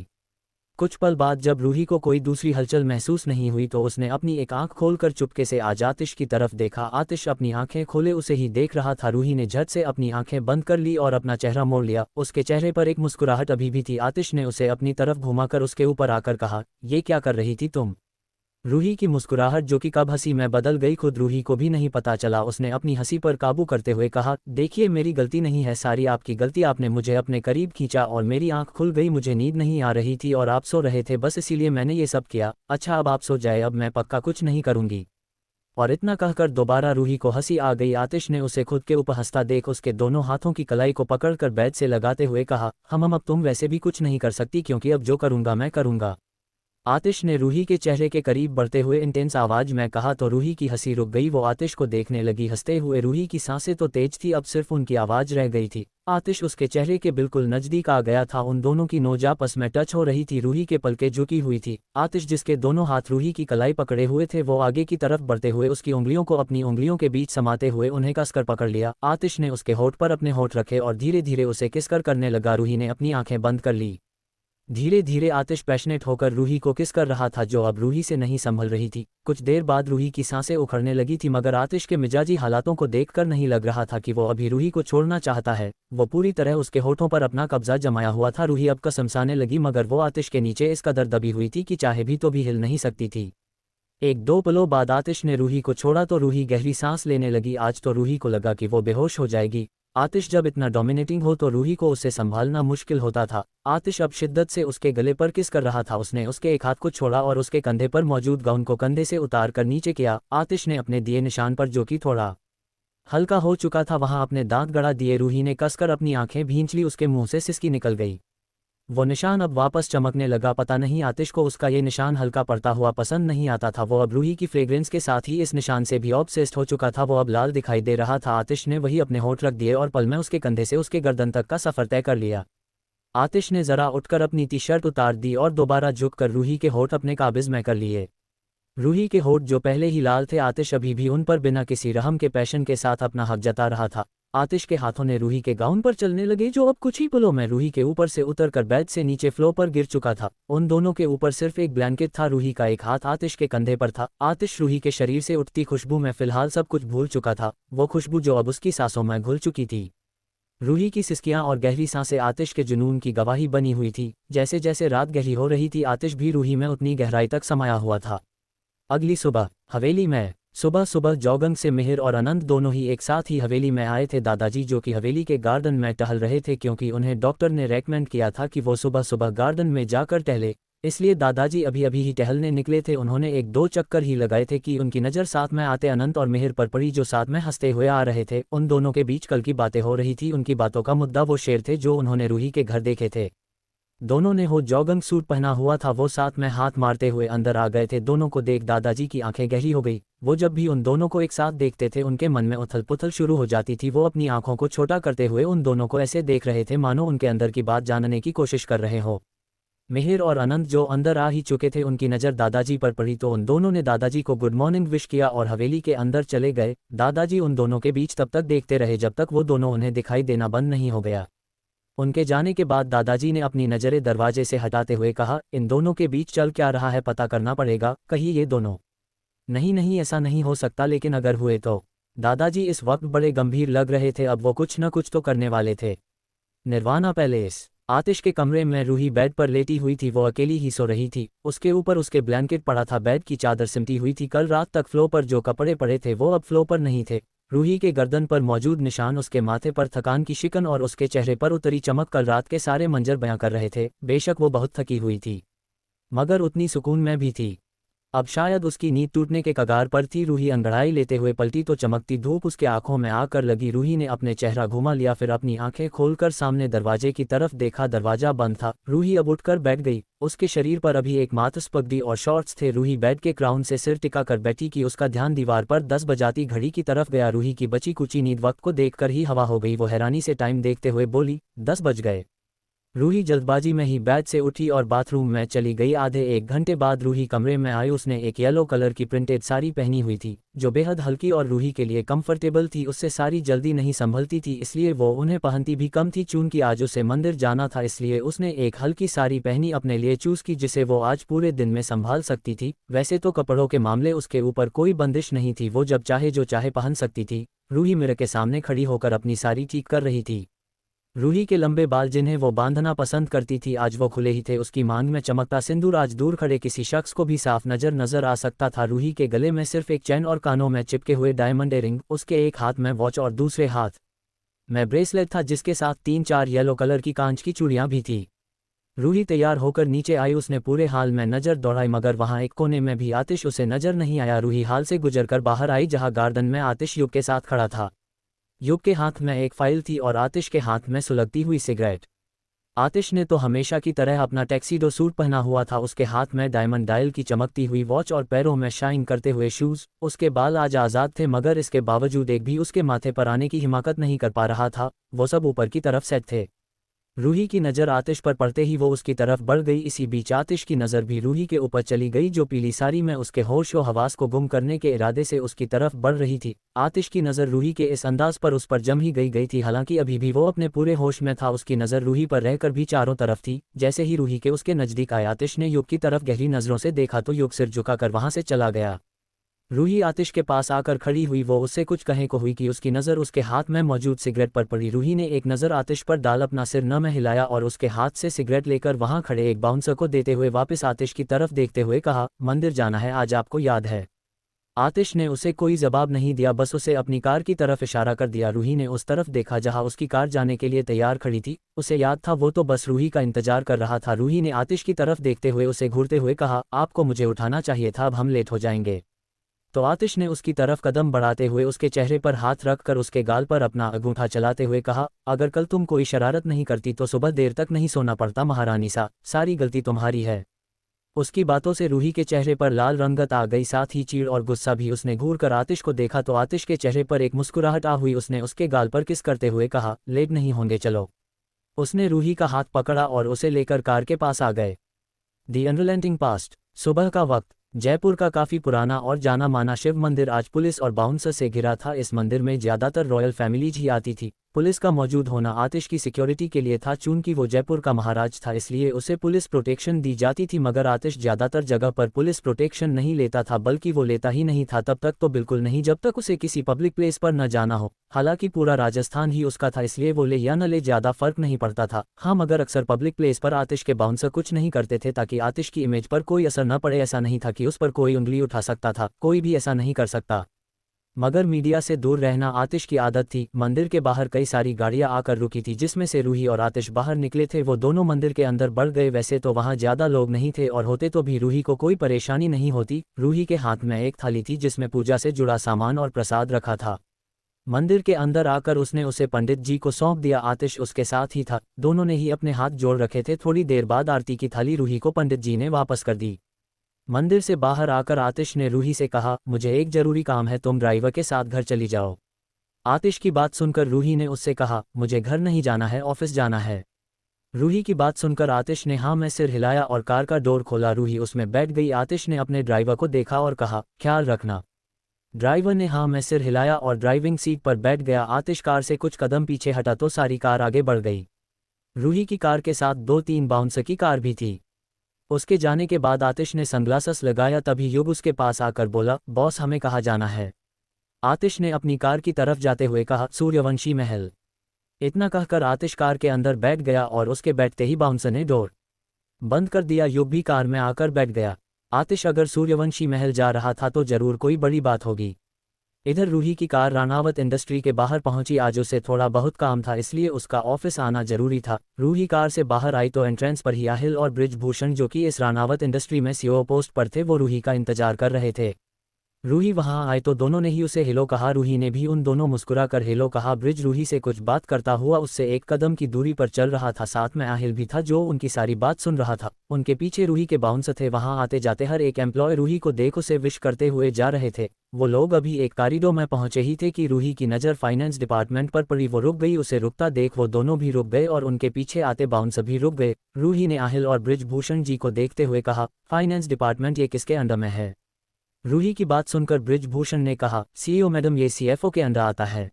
कुछ पल बाद जब रूही को कोई दूसरी हलचल महसूस नहीं हुई तो उसने अपनी एक आंख खोलकर चुपके से आज आतिश की तरफ देखा। आतिश अपनी आंखें खोले उसे ही देख रहा था। रूही ने झट से अपनी आंखें बंद कर ली और अपना चेहरा मोड़ लिया। उसके चेहरे पर एक मुस्कुराहट अभी भी थी। आतिश ने उसे अपनी तरफ घुमाकर उसके ऊपर आकर कहा, ये क्या कर रही थी तुम? रूही की मुस्कुराहट जो कि कब हंसी में बदल गई खुद रूही को भी नहीं पता चला। उसने अपनी हंसी पर काबू करते हुए कहा, देखिए, मेरी गलती नहीं है, सारी आपकी गलती। आपने मुझे अपने करीब खींचा और मेरी आंख खुल गई। मुझे नींद नहीं आ रही थी और आप सो रहे थे, बस इसीलिए मैंने ये सब किया। अच्छा, अब आप सो जाए, अब मैं पक्का कुछ नहीं करूंगी। और इतना कहकर दोबारा रूही को हंसी आ गई। आतिश ने उसे खुद के ऊपर हंसता देख उसके दोनों हाथों की कलाई को पकड़कर बेड से लगाते हुए कहा, हम अब तुम वैसे भी कुछ नहीं कर सकती क्योंकि अब जो करूंगा मैं करूंगा। आतिश ने रूही के चेहरे के करीब बढ़ते हुए इंटेंस आवाज में कहा तो रूही की हंसी रुक गई। वो आतिश को देखने लगी हंसते हुए। रूही की सांसें तो तेज थी, अब सिर्फ उनकी आवाज रह गई थी। आतिश उसके चेहरे के बिल्कुल नजदीक आ गया था। उन दोनों की नोज आपस में टच हो रही थी। रूही के पलकें झुकी हुई थी। आतिश जिसके दोनों हाथ रूही की कलाई पकड़े हुए थे वो आगे की तरफ बढ़ते हुए उसकी उंगलियों को अपनी उंगलियों के बीच समाते हुए उन्हें कसकर पकड़ लिया। आतिश ने उसके होठ पर अपने होठ रखे और धीरे धीरे उसे किस करने लगा। रूही ने अपनी आंखें बंद कर ली। धीरे धीरे आतिश पैशनेट होकर रूही को किस कर रहा था जो अब रूही से नहीं संभल रही थी। कुछ देर बाद रूही की सांसें उखड़ने लगी थी मगर आतिश के मिजाजी हालातों को देखकर नहीं लग रहा था कि वो अभी रूही को छोड़ना चाहता है। वो पूरी तरह उसके होठों पर अपना कब्जा जमाया हुआ था। रूही अब कसमसाने लगी मगर वो आतिश के नीचे इस कदर दबी हुई थी कि चाहे भी तो भी हिल नहीं सकती थी। एक दो पलों बाद आतिश ने रूही को छोड़ा तो रूही गहरी सांस लेने लगी। आज तो रूही को लगा कि वो बेहोश हो जाएगी। आतिश जब इतना डोमिनेटिंग हो तो रूही को उसे संभालना मुश्किल होता था। आतिश अब शिद्दत से उसके गले पर किस कर रहा था। उसने उसके एक हाथ को छोड़ा और उसके कंधे पर मौजूद गाउन को कंधे से उतार कर नीचे किया। आतिश ने अपने दिए निशान पर जो कि थोड़ा हल्का हो चुका था वहां अपने दांत गड़ा दिए। रूही ने कसकर अपनी आंखें भींच ली। उसके मुंह से सिसकी निकल गई। वो निशान अब वापस चमकने लगा। पता नहीं आतिश को उसका ये निशान हल्का पड़ता हुआ पसंद नहीं आता था। वो अब रूही की फ्रेग्रेंस के साथ ही इस निशान से भी ऑब्सेस्ड हो चुका था। वो अब लाल दिखाई दे रहा था। आतिश ने वही अपने होठ रख दिए और पल में उसके कंधे से उसके गर्दन तक का सफर तय कर लिया। आतिश ने जरा उठकर अपनी टी शर्ट उतार दी और दोबारा झुककर रूही के होठ अपने काबिज में कर लिए। रूही के होठ जो पहले ही लाल थे, आतिश अभी भी उन पर बिना किसी रहम के पैशन के साथ अपना हक जता रहा था। आतिश के हाथों ने रूही के गाउन पर चलने लगे जो अब कुछ ही पलों में रूही के ऊपर से उतरकर बेड से नीचे फ्लोर पर गिर चुका था। उन दोनों के ऊपर सिर्फ एक ब्लैंकेट था। रूही का एक हाथ आतिश के कंधे पर था। आतिश रूही के शरीर से उठती खुशबू में फिलहाल सब कुछ भूल चुका था, वो खुशबू जो अब उसकी सांसों में घुल चुकी थी। रूही की सिसकियां और गहरी सांसें आतिश के जुनून की गवाही बनी हुई थी। जैसे जैसे रात गहरी हो रही थी आतिश भी रूही में उतनी गहराई तक समाया हुआ था। अगली सुबह हवेली में सुबह सुबह जॉगिंग से मिहिर और अनंत दोनों ही एक साथ ही हवेली में आए थे। दादाजी जो कि हवेली के गार्डन में टहल रहे थे क्योंकि उन्हें डॉक्टर ने रेकमेंड किया था कि वो सुबह सुबह गार्डन में जाकर टहले, इसलिए दादाजी अभी अभी ही टहलने निकले थे। उन्होंने एक दो चक्कर ही लगाए थे कि उनकी नज़र साथ में आते अनंत और मिहिर पर पड़ी जो साथ में हंसते हुए आ रहे थे। उन दोनों के बीच कल की बातें हो रही थी। उनकी बातों का मुद्दा वो शेर थे जो उन्होंने रूही के घर देखे थे। दोनों ने हो जॉगिंग सूट पहना हुआ था। वो साथ में हाथ मारते हुए अंदर आ गए थे। दोनों को देख दादाजी की आंखें गहरी हो गई। वो जब भी उन दोनों को एक साथ देखते थे उनके मन में उथल पुथल शुरू हो जाती थी। वो अपनी आंखों को छोटा करते हुए उन दोनों को ऐसे देख रहे थे मानो उनके अंदर की बात जानने की कोशिश कर रहे हो। मिहिर और अनंत जो अंदर आ ही चुके थे उनकी नज़र दादाजी पर पड़ी तो उन दोनों ने दादाजी को गुड मॉर्निंग विश किया और हवेली के अंदर चले गए। दादाजी उन दोनों के बीच तब तक देखते रहे जब तक वो दोनों उन्हें दिखाई देना बंद नहीं हो गया। उनके जाने के बाद दादाजी ने अपनी नज़रें दरवाजे से हटाते हुए कहा, इन दोनों के बीच चल क्या रहा है पता करना पड़ेगा, कहीं ये दोनों। नहीं नहीं ऐसा नहीं हो सकता, लेकिन अगर हुए तो। दादाजी इस वक्त बड़े गंभीर लग रहे थे। अब वो कुछ न कुछ तो करने वाले थे। निर्वाणा पैलेस। आतिश के कमरे में रूही बेड पर लेटी हुई थी। वो अकेली ही सो रही थी। उसके ऊपर उसके ब्लैंकेट पड़ा था। बेड की चादर सिमटी हुई थी। कल रात तक फ्लो पर जो कपड़े पड़े थे वो अब फ्लो पर नहीं थे। रूही के गर्दन पर मौजूद निशान, उसके माथे पर थकान की शिकन और उसके चेहरे पर उतरी चमक कल रात के सारे मंजर बयां कर रहे थे। बेशक वो बहुत थकी हुई थी मगर उतनी सुकून में भी थी। अब शायद उसकी नींद टूटने के कगार पर थी। रूही अंगड़ाई लेते हुए पलटी तो चमकती धूप उसके आंखों में आकर लगी। रूही ने अपने चेहरा घुमा लिया, फिर अपनी आंखें खोलकर सामने दरवाजे की तरफ देखा। दरवाजा बंद था। रूही अब उठकर बैठ गई। उसके शरीर पर अभी एक मात्र पगड़ी और शॉर्ट्स थे। रूही बेड के क्राउन से सिर टिका कर बैठी कि उसका ध्यान दीवार पर 10 बजाती घड़ी की तरफ गया। रूही की बची कुची नींद वक्त को देखकर ही हवा हो गई। वो हैरानी से टाइम देखते हुए बोली, 10 बज गए। रूही जल्दबाजी में ही बेड से उठी और बाथरूम में चली गई। आधे एक घंटे बाद रूही कमरे में आई। उसने एक येलो कलर की प्रिंटेड साड़ी पहनी हुई थी जो बेहद हल्की और रूही के लिए कंफर्टेबल थी। उससे साड़ी जल्दी नहीं संभलती थी इसलिए वो उन्हें पहनती भी कम थी। चूंकि आज उसे मंदिर जाना था इसलिए उसने एक हल्की साड़ी पहनी अपने लिए चूज की जिसे वो आज पूरे दिन में संभाल सकती थी। वैसे तो कपड़ों के मामले उसके ऊपर कोई बंदिश नहीं थी, वो जब चाहे जो चाहे पहन सकती थी। रूही मिरर के सामने खड़ी होकर अपनी साड़ी ठीक कर रही थी। रूही के लंबे बाल जिन्हें वो बांधना पसंद करती थी आज वो खुले ही थे। उसकी मांग में चमकता सिंदूर आज दूर खड़े किसी शख्स को भी साफ नजर आ सकता था। रूही के गले में सिर्फ एक चैन और कानों में चिपके हुए डायमंड इयररिंग, उसके एक हाथ में वॉच और दूसरे हाथ में ब्रेसलेट था जिसके साथ 3-4 येलो कलर की कांच की चूड़ियां भी थी। रूही तैयार होकर नीचे आई। उसने पूरे हाल में नजर दौड़ाई मगर वहां एक कोने में भी आतिश उसे नजर नहीं आया। रूही हाल से गुजरकर बाहर आई जहां गार्डन में आतिश युग के साथ खड़ा था। युग के हाथ में एक फाइल थी और आतिश के हाथ में सुलगती हुई सिगरेट। आतिश ने तो हमेशा की तरह अपना टैक्सीडो सूट पहना हुआ था। उसके हाथ में डायमंड डायल की चमकती हुई वॉच और पैरों में शाइन करते हुए शूज। उसके बाल आज आज़ाद थे मगर इसके बावजूद एक भी उसके माथे पर आने की हिम्मत नहीं कर पा रहा था। वो सब ऊपर की तरफ सेट थे। रूही की नज़र आतिश पर पड़ते ही वो उसकी तरफ बढ़ गई। इसी बीच आतिश की नज़र भी रूही के ऊपर चली गई जो पीली साड़ी में उसके होश व हवास को गुम करने के इरादे से उसकी तरफ बढ़ रही थी। आतिश की नज़र रूही के इस अंदाज पर उस पर जम ही गई थी। हालांकि अभी भी वो अपने पूरे होश में था। उसकी नज़र रूही पर रहकर भी चारों तरफ थी। जैसे ही रूही के उसके नज़दीक आए आतिश ने युग की तरफ गहरी नज़रों से देखा तो युग सिर झुकाकर वहां से चला गया। रूही आतिश के पास आकर खड़ी हुई। वो उससे कुछ कहे को हुई कि उसकी नज़र उसके हाथ में मौजूद सिगरेट पर पड़ी। रूही ने एक नज़र आतिश पर डाल अपना सिर न में हिलाया और उसके हाथ से सिगरेट लेकर वहां खड़े एक बाउंसर को देते हुए वापस आतिश की तरफ देखते हुए कहा, मंदिर जाना है आज आपको याद है। आतिश ने उसे कोई जवाब नहीं दिया, बस उसे अपनी कार की तरफ इशारा कर दिया। रूही ने उस तरफ देखा जहां उसकी कार जाने के लिए तैयार खड़ी थी। उसे याद था वो तो बस रूही का इंतजार कर रहा था। रूही ने आतिश की तरफ देखते हुए उसे घूरते हुए कहा, आपको मुझे उठाना चाहिए था, अब हम लेट हो जाएंगे। तो आतिश ने उसकी तरफ कदम बढ़ाते हुए उसके चेहरे पर हाथ रखकर उसके गाल पर अपना अंगूठा चलाते हुए कहा, अगर कल तुम कोई शरारत नहीं करती तो सुबह देर तक नहीं सोना पड़ता महारानी सा, सारी गलती तुम्हारी है। उसकी बातों से रूही के चेहरे पर लाल रंगत आ गई, साथ ही चीड़ और गुस्सा भी। उसने घूर कर आतिश को देखा तो आतिश के चेहरे पर एक मुस्कुराहट आ हुई। उसने उसके गाल पर किस करते हुए कहा, लेट नहीं होंगे चलो। उसने रूही का हाथ पकड़ा और उसे लेकर कार के पास आ गए। दी अनरिलेंटिंग पास्ट। सुबह का वक्त। जयपुर का काफी पुराना और जाना माना शिव मंदिर आज पुलिस और बाउंसर से घिरा था। इस मंदिर में ज्यादातर रॉयल फैमिलीज ही आती थी। पुलिस का मौजूद होना आतिश की सिक्योरिटी के लिए था। चूंकि वो जयपुर का महाराज था इसलिए उसे पुलिस प्रोटेक्शन दी जाती थी मगर आतिश ज्यादातर जगह पर पुलिस प्रोटेक्शन नहीं लेता था, बल्कि वो लेता ही नहीं था। तब तक तो बिल्कुल नहीं जब तक उसे किसी पब्लिक प्लेस पर न जाना हो। हालांकि पूरा राजस्थान ही उसका था इसलिए वो ले या न ले ज्यादा फर्क नहीं पड़ता था। हाँ, मगर अक्सर पब्लिक प्लेस पर आतिश के बाउंसर कुछ नहीं करते थे ताकि आतिश की इमेज पर कोई असर न पड़े। ऐसा नहीं था कि उस पर कोई उंगली उठा सकता था, कोई भी ऐसा नहीं कर सकता। मगर मीडिया से दूर रहना आतिश की आदत थी। मंदिर के बाहर कई सारी गाड़ियां आकर रुकी थी जिसमें से रूही और आतिश बाहर निकले थे। वो दोनों मंदिर के अंदर बढ़ गए। वैसे तो वहां ज्यादा लोग नहीं थे और होते तो भी रूही को कोई परेशानी नहीं होती। रूही के हाथ में एक थाली थी जिसमें पूजा से जुड़ा सामान और प्रसाद रखा था। मंदिर के अंदर आकर उसने उसे पंडित जी को सौंप दिया। आतिश उसके साथ ही था। दोनों ने ही अपने हाथ जोड़ रखे थे। थोड़ी देर बाद आरती की थाली रूही को पंडित जी ने वापस कर दी। मंदिर से बाहर आकर आतिश ने रूही से कहा, मुझे एक जरूरी काम है, तुम ड्राइवर के साथ घर चली जाओ। आतिश की बात सुनकर रूही ने उससे कहा, मुझे घर नहीं जाना है, ऑफिस जाना है। रूही की बात सुनकर आतिश ने हाँ में सिर हिलाया और कार का डोर खोला। रूही उसमें बैठ गई। आतिश ने अपने ड्राइवर को देखा और कहा, ख्याल रखना। ड्राइवर ने हाँ में सिर हिलाया और ड्राइविंग सीट पर बैठ गया। आतिश कार से कुछ कदम पीछे हटा तो सारी कार आगे बढ़ गई। रूही की कार के साथ 2-3 बाउंसर की कार भी थी। उसके जाने के बाद आतिश ने सनग्लासेस लगाया। तभी युग उसके पास आकर बोला, बॉस हमें कहाँ जाना है। आतिश ने अपनी कार की तरफ जाते हुए कहा, सूर्यवंशी महल। इतना कहकर आतिश कार के अंदर बैठ गया और उसके बैठते ही बाउंसर ने डोर बंद कर दिया। युग भी कार में आकर बैठ गया। आतिश अगर सूर्यवंशी महल जा रहा था तो जरूर कोई बड़ी बात होगी। इधर रूही की कार रानावत इंडस्ट्री के बाहर पहुंची। आज उसे थोड़ा बहुत काम था इसलिए उसका ऑफिस आना जरूरी था। रूही कार से बाहर आई तो एंट्रेंस पर ही आहिल और ब्रिजभूषण जो कि इस रानावत इंडस्ट्री में सीईओ पोस्ट पर थे वो रूही का इंतजार कर रहे थे। रूही वहां आए तो दोनों ने ही उसे हेलो कहा। रूही ने भी उन दोनों मुस्कुरा कर हेलो कहा। ब्रिज रूही से कुछ बात करता हुआ उससे एक कदम की दूरी पर चल रहा था। साथ में आहिल भी था जो उनकी सारी बात सुन रहा था। उनके पीछे रूही के बाउंसर थे। वहां आते जाते हर एक एम्प्लॉय रूही को देख उसे विश करते हुए जा रहे थे। वो लोग अभी एक कॉरिडोर में पहुंचे ही थे कि रूही की नज़र फाइनेंस डिपार्टमेंट पर पड़ी। वो रुक गई। उसे रुकता देख वो दोनों भी रुक गए और उनके पीछे आते बाउंसर भी रुक गए। रूही ने आहिल और ब्रिजभूषण जी को देखते हुए कहा, फाइनेंस डिपार्टमेंट ये किसके अंडर में है। रूही की बात सुनकर ब्रिजभूषण ने कहा, सीईओ मैडम ये सीएफओ के अंडर आता है।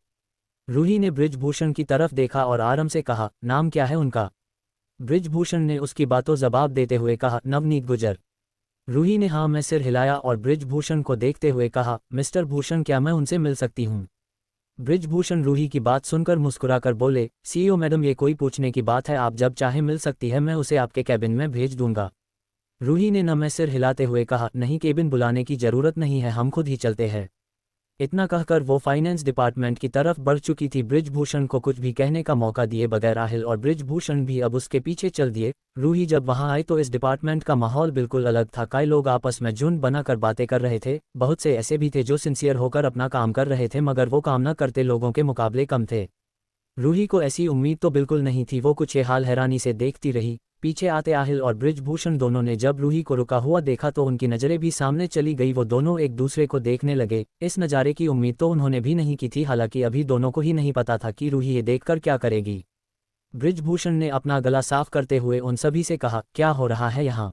रूही ने ब्रिजभूषण की तरफ देखा और आराम से कहा, नाम क्या है उनका। ब्रिजभूषण ने उसकी बातों जवाब देते हुए कहा, नवनीत गुजर। रूही ने हाँ में सिर हिलाया और ब्रिजभूषण को देखते हुए कहा, मिस्टर भूषण क्या मैं उनसे मिल सकती हूँ। ब्रिजभूषण रूही की बात सुनकर मुस्कुराकर बोले, सीईओ मैडम ये कोई पूछने की बात है, आप जब चाहे मिल सकती है, मैं उसे आपके कैबिन में भेज दूंगा। रूही ने न में सिर हिलाते हुए कहा, नहीं केबिन बुलाने की जरूरत नहीं है, हम खुद ही चलते हैं। इतना कहकर वो फाइनेंस डिपार्टमेंट की तरफ बढ़ चुकी थी। बृजभूषण को कुछ भी कहने का मौका दिए बगैर आहिल और बृजभूषण भी अब उसके पीछे चल दिए। रूही जब वहां आई तो इस डिपार्टमेंट का माहौल बिल्कुल अलग था। कई लोग आपस में झुंड बनाकर बातें कर रहे थे, बहुत से ऐसे भी थे जो सिंसियर होकर अपना काम कर रहे थे मगर वो काम न करते लोगों के मुकाबले कम थे। रूही को ऐसी उम्मीद तो बिल्कुल नहीं थी। वो कुछ हाल हैरानी से देखती रही। पीछे आते आहिल और बृजभूषण दोनों ने जब रूही को रुका हुआ देखा तो उनकी नज़रें भी सामने चली गई। वो दोनों एक दूसरे को देखने लगे। इस नज़ारे की उम्मीद तो उन्होंने भी नहीं की थी, हालांकि अभी दोनों को ही नहीं पता था कि रूही ये देखकर क्या करेगी। बृजभूषण ने अपना गला साफ करते हुए उन सभी से कहा, क्या हो रहा है यहाँ?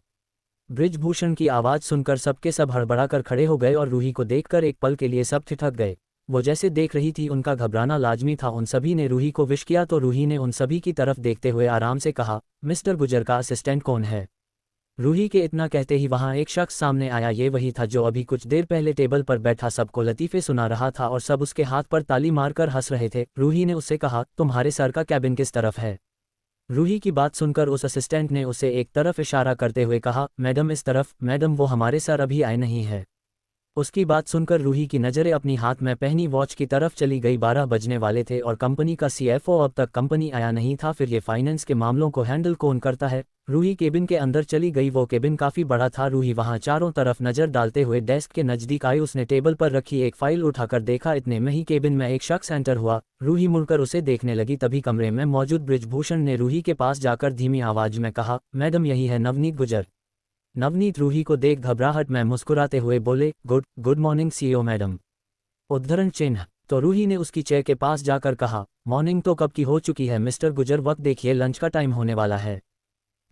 बृजभूषण की आवाज़ सुनकर सबके सब हड़बड़ाकर खड़े हो गए और रूही को देखकर एक पल के लिए सब ठिठक गए। वो जैसे देख रही थी उनका घबराना लाजमी था। उन सभी ने रूही को विश किया तो रूही ने उन सभी की तरफ देखते हुए आराम से कहा, मिस्टर गुजर का असिस्टेंट कौन है? रूही के इतना कहते ही वहां एक शख्स सामने आया। ये वही था जो अभी कुछ देर पहले टेबल पर बैठा सबको लतीफ़े सुना रहा था और सब उसके हाथ पर ताली मारकर हंस रहे थे। रूही ने उससे कहा, तुम्हारे सर का कैबिन किस तरफ है? रूही की बात सुनकर उस असिस्टेंट ने उसे एक तरफ इशारा करते हुए कहा, मैडम इस तरफ। मैडम वो हमारे सर अभी आए नहीं है। उसकी बात सुनकर रूही की नज़रें अपनी हाथ में पहनी वॉच की तरफ चली गई। 12 बजने वाले थे और कंपनी का CFO अब तक कंपनी आया नहीं था। फिर ये फाइनेंस के मामलों को हैंडल कौन करता है? रूही केबिन के अंदर चली गई। वो केबिन काफ़ी बड़ा था। रूही वहां चारों तरफ नज़र डालते हुए डेस्क के नज़दीक आई। उसने टेबल पर रखी एक फाइल उठाकर देखा। इतने में ही केबिन में एक शख्स एंटर हुआ। रूही मुड़कर उसे देखने लगी। तभी कमरे में मौजूद बृजभूषण ने रूही के पास जाकर धीमी आवाज में कहा, मैडम यही है नवनीत गुजर। नवनीत रूही को देख घबराहट में मुस्कुराते हुए बोले, गुड मॉर्निंग CEO मैडम। उद्धरण चिन्ह। तो रूही ने उसकी चेयर के पास जाकर कहा, मॉर्निंग तो कब की हो चुकी है मिस्टर गुजर, वक्त देखिए लंच का टाइम होने वाला है।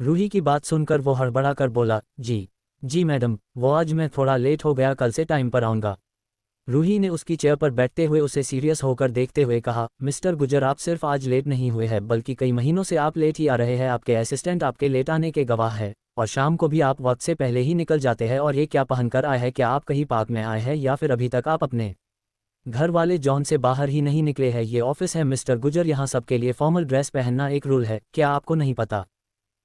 रूही की बात सुनकर वो हड़बड़ाकर बोला, जी मैडम, वो आज मैं थोड़ा लेट हो गया, कल से टाइम पर आऊँगा। रूही ने उसकी चेयर पर बैठते हुए उसे सीरियस होकर देखते हुए कहा, मिस्टर गुजर आप सिर्फ आज लेट नहीं हुए हैं बल्कि कई महीनों से आप लेट ही आ रहे हैं। आपके असिस्टेंट आपके लेट आने के गवाह है और शाम को भी आप वक्त से पहले ही निकल जाते हैं। और ये क्या पहनकर आए हैं? क्या आप कहीं पार्क में आए हैं या फिर अभी तक आप अपने घर वाले जॉन से बाहर ही नहीं निकले हैं? ये ऑफिस है मिस्टर गुजर, यहाँ सबके लिए फॉर्मल ड्रेस पहनना एक रूल है, क्या आपको नहीं पता?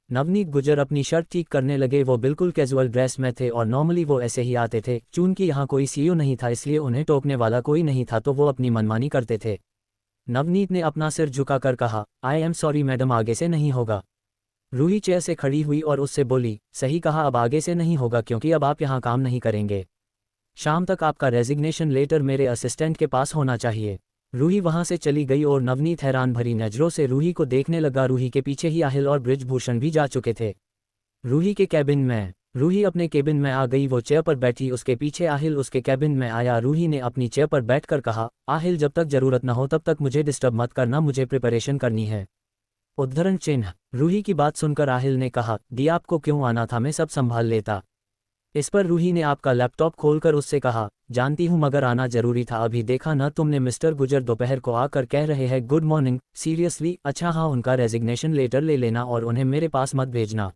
नवनीत गुजर अपनी शर्ट ठीक करने लगे। वो बिल्कुल कैजुअल ड्रेस में थे और नॉर्मली वो ऐसे ही आते थे। चूंकि यहाँ कोई CEO नहीं था इसलिए उन्हें टोकने वाला कोई नहीं था तो वो अपनी मनमानी करते थे। नवनीत ने अपना सिर झुकाकर कहा, आई एम सॉरी मैडम, आगे से नहीं होगा। रूही चेयर से खड़ी हुई और उससे बोली, सही कहा, अब आगे से नहीं होगा क्योंकि अब आप यहाँ काम नहीं करेंगे। शाम तक आपका रेजिग्नेशन लेटर मेरे असिस्टेंट के पास होना चाहिए। रूही वहां से चली गई और नवनीत हैरान भरी नजरों से रूही को देखने लगा। रूही के पीछे ही आहिल और बृजभूषण भी जा चुके थे। रूही के कैबिन में। रूही अपने केबिन में आ गई। वो चेयर पर बैठी, उसके पीछे आहिल उसके कैबिन में आया। रूही ने अपनी चेयर पर बैठकर कहा, आहिल जब तक जरूरत न हो तब तक मुझे डिस्टर्ब मत करना, मुझे प्रिपरेशन करनी है। उद्धरण चिन्ह। रूही की बात सुनकर आहिल ने कहा, दी आपको क्यों आना था, मैं सब संभाल लेता। इस पर रूही ने आपका लैपटॉप खोलकर उससे कहा, जानती हूँ मगर आना जरूरी था। अभी देखा न तुमने मिस्टर गुजर दोपहर को आकर कह रहे हैं गुड मॉर्निंग, सीरियसली? अच्छा हाँ, उनका रेजिग्नेशन लेटर ले लेना और उन्हें मेरे पास मत भेजना।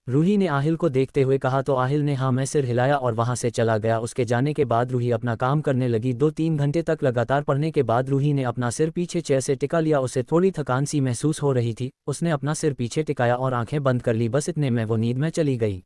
रूही ने आहिल को देखते हुए कहा तो आहिल ने हाँ में सिर हिलाया और वहां से चला गया। उसके जाने के बाद रूही अपना काम करने लगी। 2-3 घंटे तक लगातार पढ़ने के बाद रूही ने अपना सिर पीछे चेयर से टिका लिया। उसे थोड़ी थकान सी महसूस हो रही थी। उसने अपना सिर पीछे टिकाया और आंखें बंद कर ली। बस इतने में वो नींद में चली गई।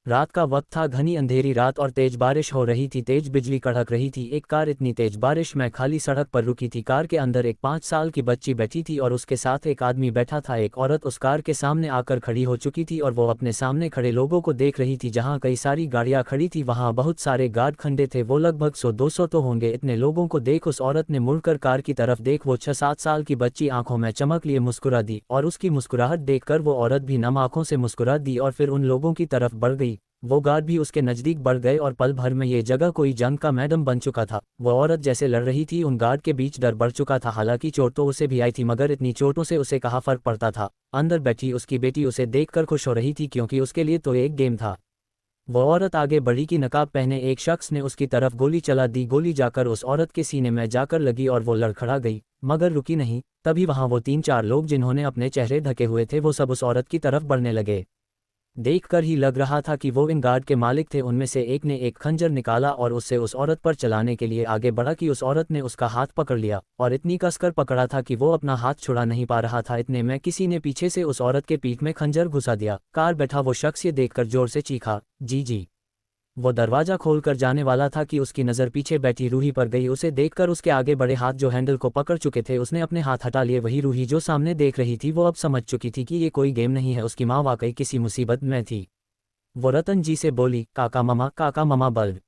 रात का वक्त था, घनी अंधेरी रात और तेज बारिश हो रही थी। तेज बिजली कड़क रही थी। एक कार इतनी तेज बारिश में खाली सड़क पर रुकी थी। कार के अंदर एक 5 साल की बच्ची बैठी थी और उसके साथ एक आदमी बैठा था। एक औरत उस कार के सामने आकर खड़ी हो चुकी थी और वो अपने सामने खड़े लोगों को देख रही थी। जहां कई सारी गाड़ियां खड़ी थी वहां बहुत सारे गार्ड खंडे थे। वो लगभग 100-200 तो होंगे। इतने लोगों को देख उस औरत ने मुड़कर कार की तरफ देख वो 6-7 साल की बच्ची आंखों में चमक लिए मुस्कुरा दी और उसकी मुस्कुराहट देखकर वो औरत भी नम आंखों से मुस्कुरा दी और फिर उन लोगों की तरफ बढ़ गई। वो गार्ड भी उसके नज़दीक बढ़ गए और पल भर में ये जगह कोई जंग का मैदान बन चुका था। वो औरत जैसे लड़ रही थी उन गार्ड के बीच डर बढ़ चुका था। हालांकि चोट तो उसे भी आई थी मगर इतनी चोटों से उसे कहाँ फर्क पड़ता था। अंदर बैठी उसकी बेटी उसे देखकर खुश हो रही थी क्योंकि उसके लिए तो एक गेम था। वो औरत आगे बढ़ी कि नकाब पहने एक शख्स ने उसकी तरफ गोली चला दी। गोली जाकर उस औरत के सीने में जाकर लगी और वो लड़खड़ा गई मगर रुकी नहीं। तभी वहां वो 3-4 लोग जिन्होंने अपने चेहरे ढके हुए थे वो सब उस औरत की तरफ बढ़ने लगे। देखकर ही लग रहा था कि वो इन गार्ड के मालिक थे। उनमें से एक ने एक खंजर निकाला और उससे उस औरत पर चलाने के लिए आगे बढ़ा कि उस औरत ने उसका हाथ पकड़ लिया और इतनी कसकर पकड़ा था कि वो अपना हाथ छुड़ा नहीं पा रहा था। इतने में किसी ने पीछे से उस औरत के पीठ में खंजर घुसा दिया। कार बैठा वो शख्स ये देखकर जोर से चीखा, जी वो दरवाजा खोलकर जाने वाला था कि उसकी नज़र पीछे बैठी रूही पर गई। उसे देखकर उसके आगे बड़े हाथ जो हैंडल को पकड़ चुके थे, उसने अपने हाथ हटा लिए। वही रूही जो सामने देख रही थी, वो अब समझ चुकी थी कि ये कोई गेम नहीं है, उसकी माँ वाकई किसी मुसीबत में थी। वो रतन जी से बोली, काका मामा बल्ब।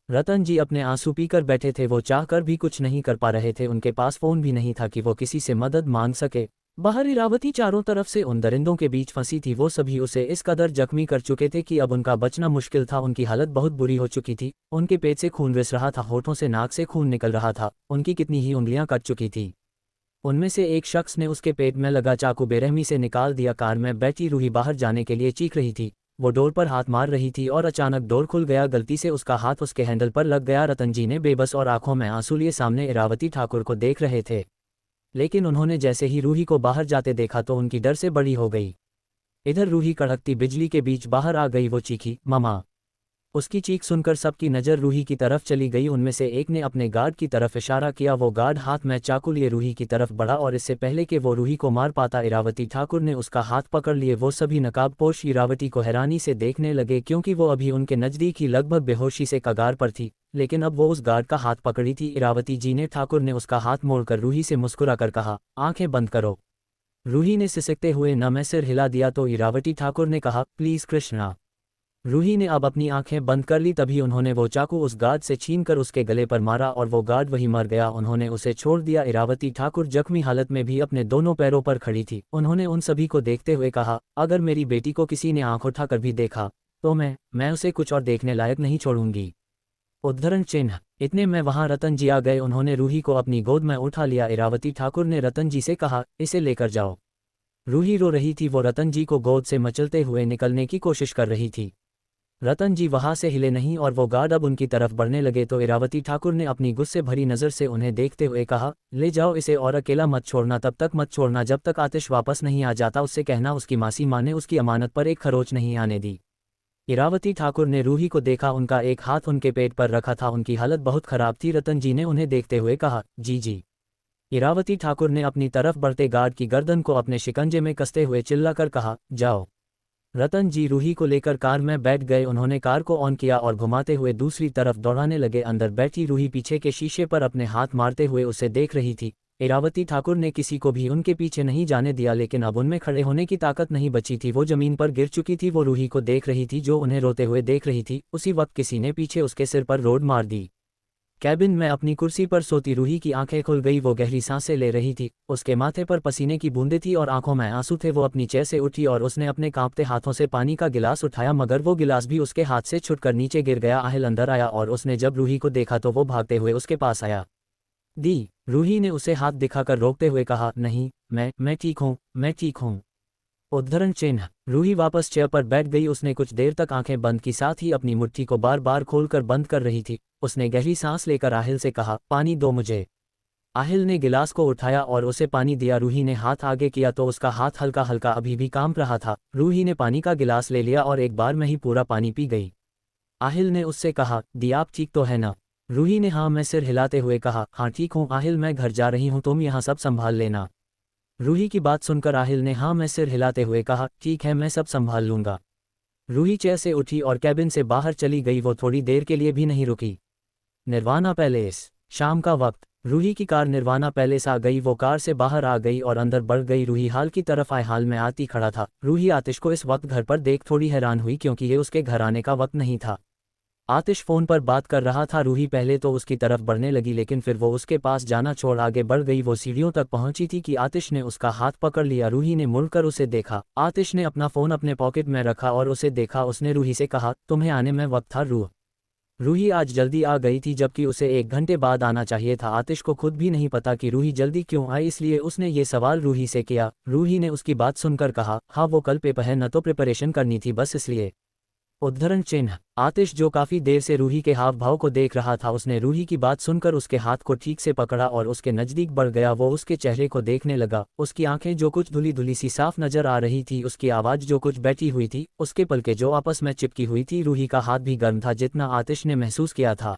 रतन जी अपने आंसू पीकर बैठे थे, वो चाहकर भी कुछ नहीं कर पा रहे थे। उनके पास फोन भी नहीं था कि वो किसी से मदद मांग सके। बाहर इरावती चारों तरफ से उन दरिंदों के बीच फंसी थी। वो सभी उसे इस कदर जख्मी कर चुके थे कि अब उनका बचना मुश्किल था। उनकी हालत बहुत बुरी हो चुकी थी। उनके पेट से खून रिस रहा था, होठों से नाक से खून निकल रहा था, उनकी कितनी ही उंगलियां कट चुकी थी। उनमें से एक शख्स ने उसके पेट में लगा चाकू बेरहमी से निकाल दिया। कार में बैठी रूही बाहर जाने के लिए चीख रही थी। वो डोर पर हाथ मार रही थी और अचानक डोर खुल गया। गलती से उसका हाथ उसके हैंडल पर लग गया। रतन जी ने बेबस और आंखों में आंसू लिए सामने इरावती ठाकुर को देख रहे थे, लेकिन उन्होंने जैसे ही रूही को बाहर जाते देखा तो उनकी डर से बड़ी हो गई। इधर रूही कड़कती बिजली के बीच बाहर आ गई। वो चीखी, मामा। उसकी चीख सुनकर सबकी नज़र रूही की तरफ चली गई। उनमें से एक ने अपने गार्ड की तरफ इशारा किया। वो गार्ड हाथ में चाकू लिए रूही की तरफ बढ़ा और इससे पहले कि वो रूही को मार पाता, इरावती ठाकुर ने उसका हाथ पकड़ लिए। वो सभी नकाबपोश इरावती को हैरानी से देखने लगे, क्योंकि वो अभी उनके नज़दीक ही लगभग बेहोशी से कगार पर थी, लेकिन अब वो उस गार्ड का हाथ पकड़ी थी। इरावती जी ने ठाकुर ने उसका हाथ मोड़कर रूही से मुस्कुराकर कहा, आंखें बंद करो। रूही ने सिसकते हुए न में सिर हिला दिया तो इरावती ठाकुर ने कहा, प्लीज़ कृष्णा। रूही ने अब अपनी आंखें बंद कर ली। तभी उन्होंने वो चाकू उस गार्ड से छीनकर उसके गले पर मारा और वो गार्ड वहीं मर गया। उन्होंने उसे छोड़ दिया। इरावती ठाकुर जख्मी हालत में भी अपने दोनों पैरों पर खड़ी थी। उन्होंने उन सभी को देखते हुए कहा, अगर मेरी बेटी को किसी ने आंख उठाकर भी देखा तो मैं उसे कुछ और देखने लायक नहीं छोड़ूंगी। उद्धरण चिन्ह। इतने में वहां रतन जी आ गए। उन्होंने रूही को अपनी गोद में उठा लिया। इरावती ठाकुर ने रतन जी से कहा, इसे लेकर जाओ। रूही रो रही थी। वो रतन जी को गोद से मचलते हुए निकलने की कोशिश कर रही थी। रतन जी वहां से हिले नहीं और वो गार्ड अब उनकी तरफ बढ़ने लगे तो इरावती ठाकुर ने अपनी गुस्से भरी नज़र से उन्हें देखते हुए कहा, ले जाओ इसे और अकेला मत छोड़ना, तब तक मत छोड़ना जब तक आतिश वापस नहीं आ जाता। उससे कहना उसकी मासी माँ ने उसकी अमानत पर एक खरोच नहीं आने दी। इरावती ठाकुर ने रूही को देखा। उनका एक हाथ उनके पेट पर रखा था। उनकी हालत बहुत खराब थी। रतन जी ने उन्हें देखते हुए कहा, जी। इरावती ठाकुर ने अपनी तरफ बढ़ते गार्ड की गर्दन को अपने शिकंजे में कसते हुए चिल्लाकर कहा, जाओ। रतन जी रूही को लेकर कार में बैठ गए। उन्होंने कार को ऑन किया और घुमाते हुए दूसरी तरफ दौड़ाने लगे। अंदर बैठी रूही पीछे के शीशे पर अपने हाथ मारते हुए उसे देख रही थी। इरावती ठाकुर ने किसी को भी उनके पीछे नहीं जाने दिया, लेकिन अब उनमें खड़े होने की ताकत नहीं बची थी। वो जमीन पर गिर चुकी थी। वो रूही को देख रही थी जो उन्हें रोते हुए देख रही थी। उसी वक्त किसी ने पीछे उसके सिर पर रोड मार दी। कैबिन में अपनी कुर्सी पर सोती रूही की आंखें खुल गई। वो गहरी सांसें ले रही थी। उसके माथे पर पसीने की बूंदें थी और आंखों में आंसू थे। वो अपनी चेयर से उठी और उसने अपने कांपते हाथों से पानी का गिलास उठाया, मगर वो गिलास भी उसके हाथ से छुटकर नीचे गिर गया। आहिल अंदर आया और उसने जब रूही को देखा तो वो भागते हुए उसके पास आया। दी। रूही ने उसे हाथ दिखाकर रोकते हुए कहा, नहीं, मैं ठीक हूँ। उद्धरण चिन्ह। रूही वापस चेयर पर बैठ गई। उसने कुछ देर तक आंखें बंद की, साथ ही अपनी मुट्ठी को बार बार खोलकर बंद कर रही थी। उसने गहरी सांस लेकर आहिल से कहा, पानी दो मुझे। आहिल ने गिलास को उठाया और उसे पानी दिया। रूही ने हाथ आगे किया तो उसका हाथ हल्का हल्का अभी भी कांप रहा था। रूही ने पानी का गिलास ले लिया और एक बार में ही पूरा पानी पी गई। आहिल ने उससे कहा, दी आप ठीक तो है ना? रूही ने हाँ में सिर हिलाते हुए कहा, हाँ ठीक हूँ आहिल, मैं घर जा रही हूँ, तुम यहाँ सब संभाल लेना। रूही की बात सुनकर आहिल ने हाँ में सिर हिलाते हुए कहा, ठीक है, मैं सब संभाल लूंगा। रूही चेयर से उठी और कैबिन से बाहर चली गई। वो थोड़ी देर के लिए भी नहीं रुकी। निर्वाणा पैलेस। शाम का वक्त। रूही की कार निर्वाणा पैलेस आ गई। वो कार से बाहर आ गई और अंदर बढ़ गई। रूही हाल की तरफ आए हाल में आती खड़ा था। रूही आतिश को इस वक्त घर पर देख थोड़ी हैरान हुई, क्योंकि ये उसके घर आने का वक्त नहीं था। आतिश फोन पर बात कर रहा था। रूही पहले तो उसकी तरफ बढ़ने लगी, लेकिन फिर वो उसके पास जाना छोड़ आगे बढ़ गई। वो सीढ़ियों तक पहुंची थी कि आतिश ने उसका हाथ पकड़ लिया। रूही ने मुड़कर उसे देखा। आतिश ने अपना फोन अपने पॉकेट में रखा और उसे देखा। उसने रूही से कहा, तुम्हें आने में वक्त था रूह? रूही आज जल्दी आ गई थी, जबकि उसे 1 घंटे बाद आना चाहिए था। आतिश को खुद भी नहीं पता कि रूही जल्दी क्यों आई, इसलिए उसने ये सवाल रूही से किया। रूही ने उसकी बात सुनकर कहा, हाँ वो कल पेपर है न, तो प्रिपरेशन करनी थी बस इसलिए। उद्धरण चिन्ह। आतिश जो काफी देर से रूही के हाव भाव को देख रहा था, उसने रूही की बात सुनकर उसके हाथ को ठीक से पकड़ा और उसके नजदीक बढ़ गया। वो उसके चेहरे को देखने लगा। उसकी आंखें जो कुछ धुली धुली सी साफ नजर आ रही थी, उसकी आवाज जो कुछ बैठी हुई थी, उसके पलके जो आपस में चिपकी हुई थी। रूही का हाथ भी गर्म था, जितना आतिश ने महसूस किया था।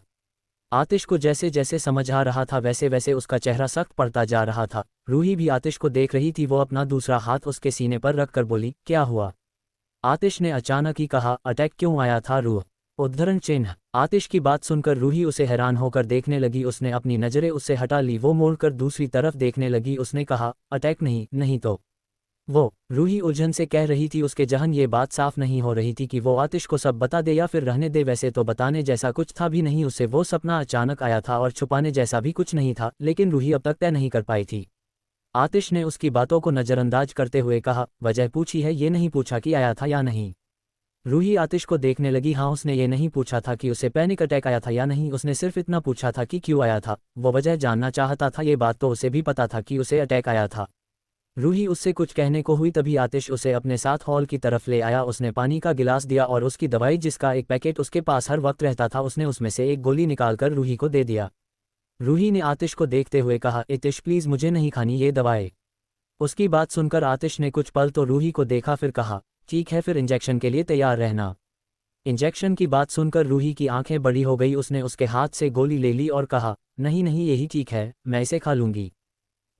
आतिश को जैसे जैसे समझ आ रहा था, वैसे वैसे उसका चेहरा सख्त पड़ता जा रहा था। रूही भी आतिश को देख रही थी। वो अपना दूसरा हाथ उसके सीने पर रखकर बोली, क्या हुआ? आतिश ने अचानक ही कहा, अटैक क्यों आया था रूह? उद्धरण चिन्ह। आतिश की बात सुनकर रूही उसे हैरान होकर देखने लगी। उसने अपनी नजरें उससे हटा ली। वो मोड़कर दूसरी तरफ देखने लगी। उसने कहा, अटैक नहीं, नहीं तो। वो रूही उलझन से कह रही थी। उसके जहन ये बात साफ नहीं हो रही थी कि वो आतिश को सब बता दे या फिर रहने दे। वैसे तो बताने जैसा कुछ था भी नहीं उससे। वो सपना अचानक आया था और छुपाने जैसा भी कुछ नहीं था, लेकिन रूही अब तक तय नहीं कर पाई थी। आतिश ने उसकी बातों को नज़रअंदाज करते हुए कहा, वजह पूछी है, ये नहीं पूछा कि आया था या नहीं। रूही आतिश को देखने लगी। हाँ, उसने ये नहीं पूछा था कि उसे पैनिक अटैक आया था या नहीं। उसने सिर्फ इतना पूछा था कि क्यों आया था। वो वजह जानना चाहता था। ये बात तो उसे भी पता था कि उसे अटैक आया था। रूही उससे कुछ कहने को हुई तभी आतिश उसे अपने साथ हॉल की तरफ ले आया। उसने पानी का गिलास दिया और उसकी दवाई, जिसका एक पैकेट उसके पास हर वक्त रहता था, उसने उसमें से एक गोली निकालकर रूही को दे दिया। रूही ने आतिश को देखते हुए कहा, आतिश प्लीज़, मुझे नहीं खानी ये दवाएं। उसकी बात सुनकर आतिश ने कुछ पल तो रूही को देखा, फिर कहा, ठीक है, फिर इंजेक्शन के लिए तैयार रहना। इंजेक्शन की बात सुनकर रूही की आंखें बड़ी हो गई। उसने उसके हाथ से गोली ले ली और कहा, नहीं नहीं, यही ठीक है, मैं इसे खा लूंगी।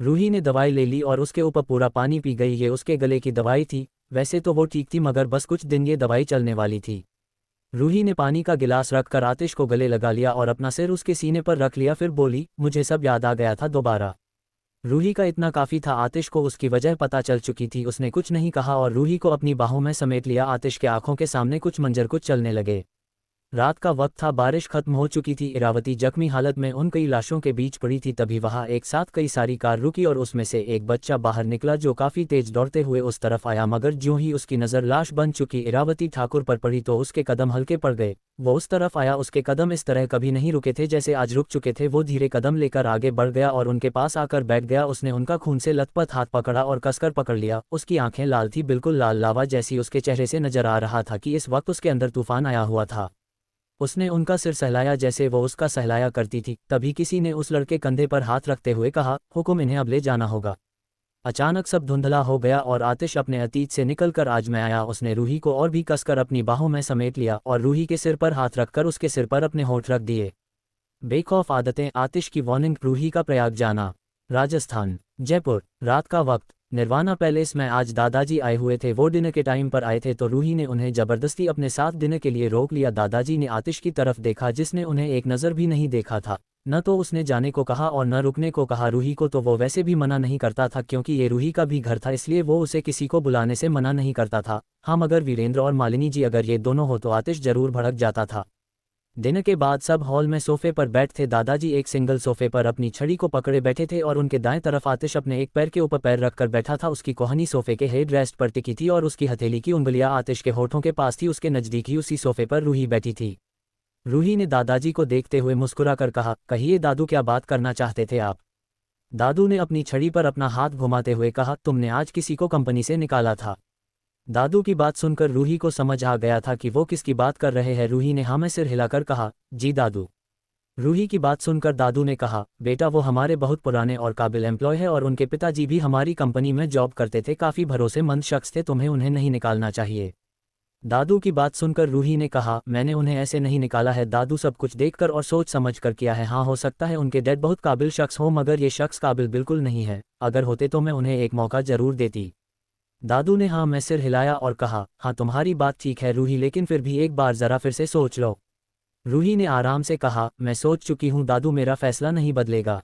रूही ने दवाई ले ली और उसके ऊपर पूरा पानी पी गई। ये उसके गले की दवाई थी। वैसे तो वो ठीक थी, मगर बस कुछ दिन ये दवाई चलने वाली थी। रूही ने पानी का गिलास रखकर आतिश को गले लगा लिया और अपना सिर उसके सीने पर रख लिया। फिर बोली, मुझे सब याद आ गया था दोबारा। रूही का इतना काफ़ी था। आतिश को उसकी वजह पता चल चुकी थी। उसने कुछ नहीं कहा और रूही को अपनी बाहों में समेट लिया। आतिश के आंखों के सामने कुछ मंजर कुछ चलने लगे। रात का वक्त था, बारिश खत्म हो चुकी थी। इरावती जख्मी हालत में उन कई लाशों के बीच पड़ी थी। तभी वहां एक साथ कई सारी कार रुकी और उसमें से एक बच्चा बाहर निकला जो काफ़ी तेज दौड़ते हुए उस तरफ आया, मगर ज्यों ही उसकी नज़र लाश बन चुकी इरावती ठाकुर पर पड़ी तो उसके कदम हल्के पड़ गए। वो उस तरफ आया। उसके कदम इस तरह कभी नहीं रुके थे जैसे आज रुक चुके थे। वो धीरे कदम लेकर आगे बढ़ गया और उनके पास आकर बैठ गया। उसने उनका खून से लथपथ हाथ पकड़ा और कसकर पकड़ लिया। उसकी आंखें लाल थी, बिल्कुल लाल लावा जैसी। उसके चेहरे से नजर आ रहा था कि इस वक्त उसके अंदर तूफान आया हुआ था। उसने उनका सिर सहलाया जैसे वो उसका सहलाया करती थी। तभी किसी ने उस लड़के कंधे पर हाथ रखते हुए कहा, हुकुम, इन्हें अब ले जाना होगा। अचानक सब धुंधला हो गया और आतिश अपने अतीत से निकलकर आज में आया। उसने रूही को और भी कसकर अपनी बाहों में समेट लिया और रूही के सिर पर हाथ रखकर उसके सिर पर अपने होंठ रख दिए। बेखौफ आदतें, आतिश की वार्निंग। रूही का प्रयाग जाना। राजस्थान, जयपुर, रात का वक्त। निर्वाणा पैलेस में आज दादाजी आए हुए थे। वो डिनर के टाइम पर आए थे तो रूही ने उन्हें जबरदस्ती अपने साथ डिनर के लिए रोक लिया। दादाजी ने आतिश की तरफ देखा जिसने उन्हें एक नज़र भी नहीं देखा था। न तो उसने जाने को कहा और न रुकने को कहा। रूही को तो वो वैसे भी मना नहीं करता था क्योंकि ये रूही का भी घर था, इसलिए वो उसे किसी को बुलाने से मना नहीं करता था। हाँ, मगर वीरेंद्र और मालिनी जी अगर ये दोनों हो तो आतिश जरूर भड़क जाता था। डिनर के बाद सब हॉल में सोफे पर बैठ थे। दादाजी एक सिंगल सोफे पर अपनी छड़ी को पकड़े बैठे थे और उनके दाएं तरफ आतिश अपने एक पैर के ऊपर पैर रखकर बैठा था। उसकी कोहनी सोफे के हेड रेस्ट पर टिकी थी और उसकी हथेली की उंगलियां आतिश के होठों के पास थी। उसके नजदीक ही उसी सोफे पर रूही बैठी थी। रूही ने दादाजी को देखते हुए मुस्कुराकर कहा, कहिए दादू, क्या बात करना चाहते थे आप? दादू ने अपनी छड़ी पर अपना हाथ घुमाते हुए कहा, तुमने आज किसी को कंपनी से निकाला था। दादू की बात सुनकर रूही को समझ आ गया था कि वो किसकी बात कर रहे हैं। रूही ने हाँ में सिर हिलाकर कहा, जी दादू। रूही की बात सुनकर दादू ने कहा, बेटा, वो हमारे बहुत पुराने और काबिल एम्प्लॉय है और उनके पिताजी भी हमारी कंपनी में जॉब करते थे। काफ़ी भरोसेमंद शख्स थे, तुम्हें उन्हें नहीं निकालना चाहिए। दादू की बात सुनकर रूही ने कहा, मैंने उन्हें ऐसे नहीं निकाला है दादू, सब कुछ देखकर और सोच समझ कर किया है। हाँ, हो सकता है उनके डैड बहुत काबिल शख्स हो, मगर ये शख्स काबिल बिल्कुल नहीं है। अगर होते तो मैं उन्हें एक मौका जरूर देती। दादू ने हाँ में सिर हिलाया और कहा, हाँ तुम्हारी बात ठीक है रूही, लेकिन फिर भी एक बार ज़रा फिर से सोच लो। रूही ने आराम से कहा, मैं सोच चुकी हूँ दादू, मेरा फैसला नहीं बदलेगा।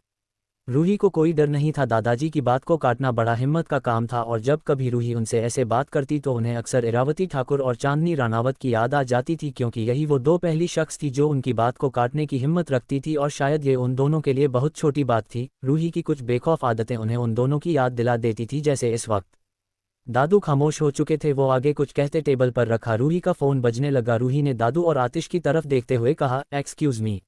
रूही को कोई डर नहीं था। दादाजी की बात को काटना बड़ा हिम्मत का काम था और जब कभी रूही उनसे ऐसे बात करती तो उन्हें अक्सर इरावती ठाकुर और चांदनी रानावत की याद आ जाती थी, क्योंकि यही वो दो पहली शख्स थी जो उनकी बात को काटने की हिम्मत रखती थी और शायद ये उन दोनों के लिए बहुत छोटी बात थी। रूही की कुछ बेखौफ आदतें उन्हें उन दोनों की याद दिला देती थी, जैसे इस वक्त। दादू खामोश हो चुके थे। वो आगे कुछ कहते टेबल पर रखा। रूही का फ़ोन बजने लगा। रूही ने दादू और आतिश की तरफ देखते हुए कहा, एक्सक्यूज़ मी।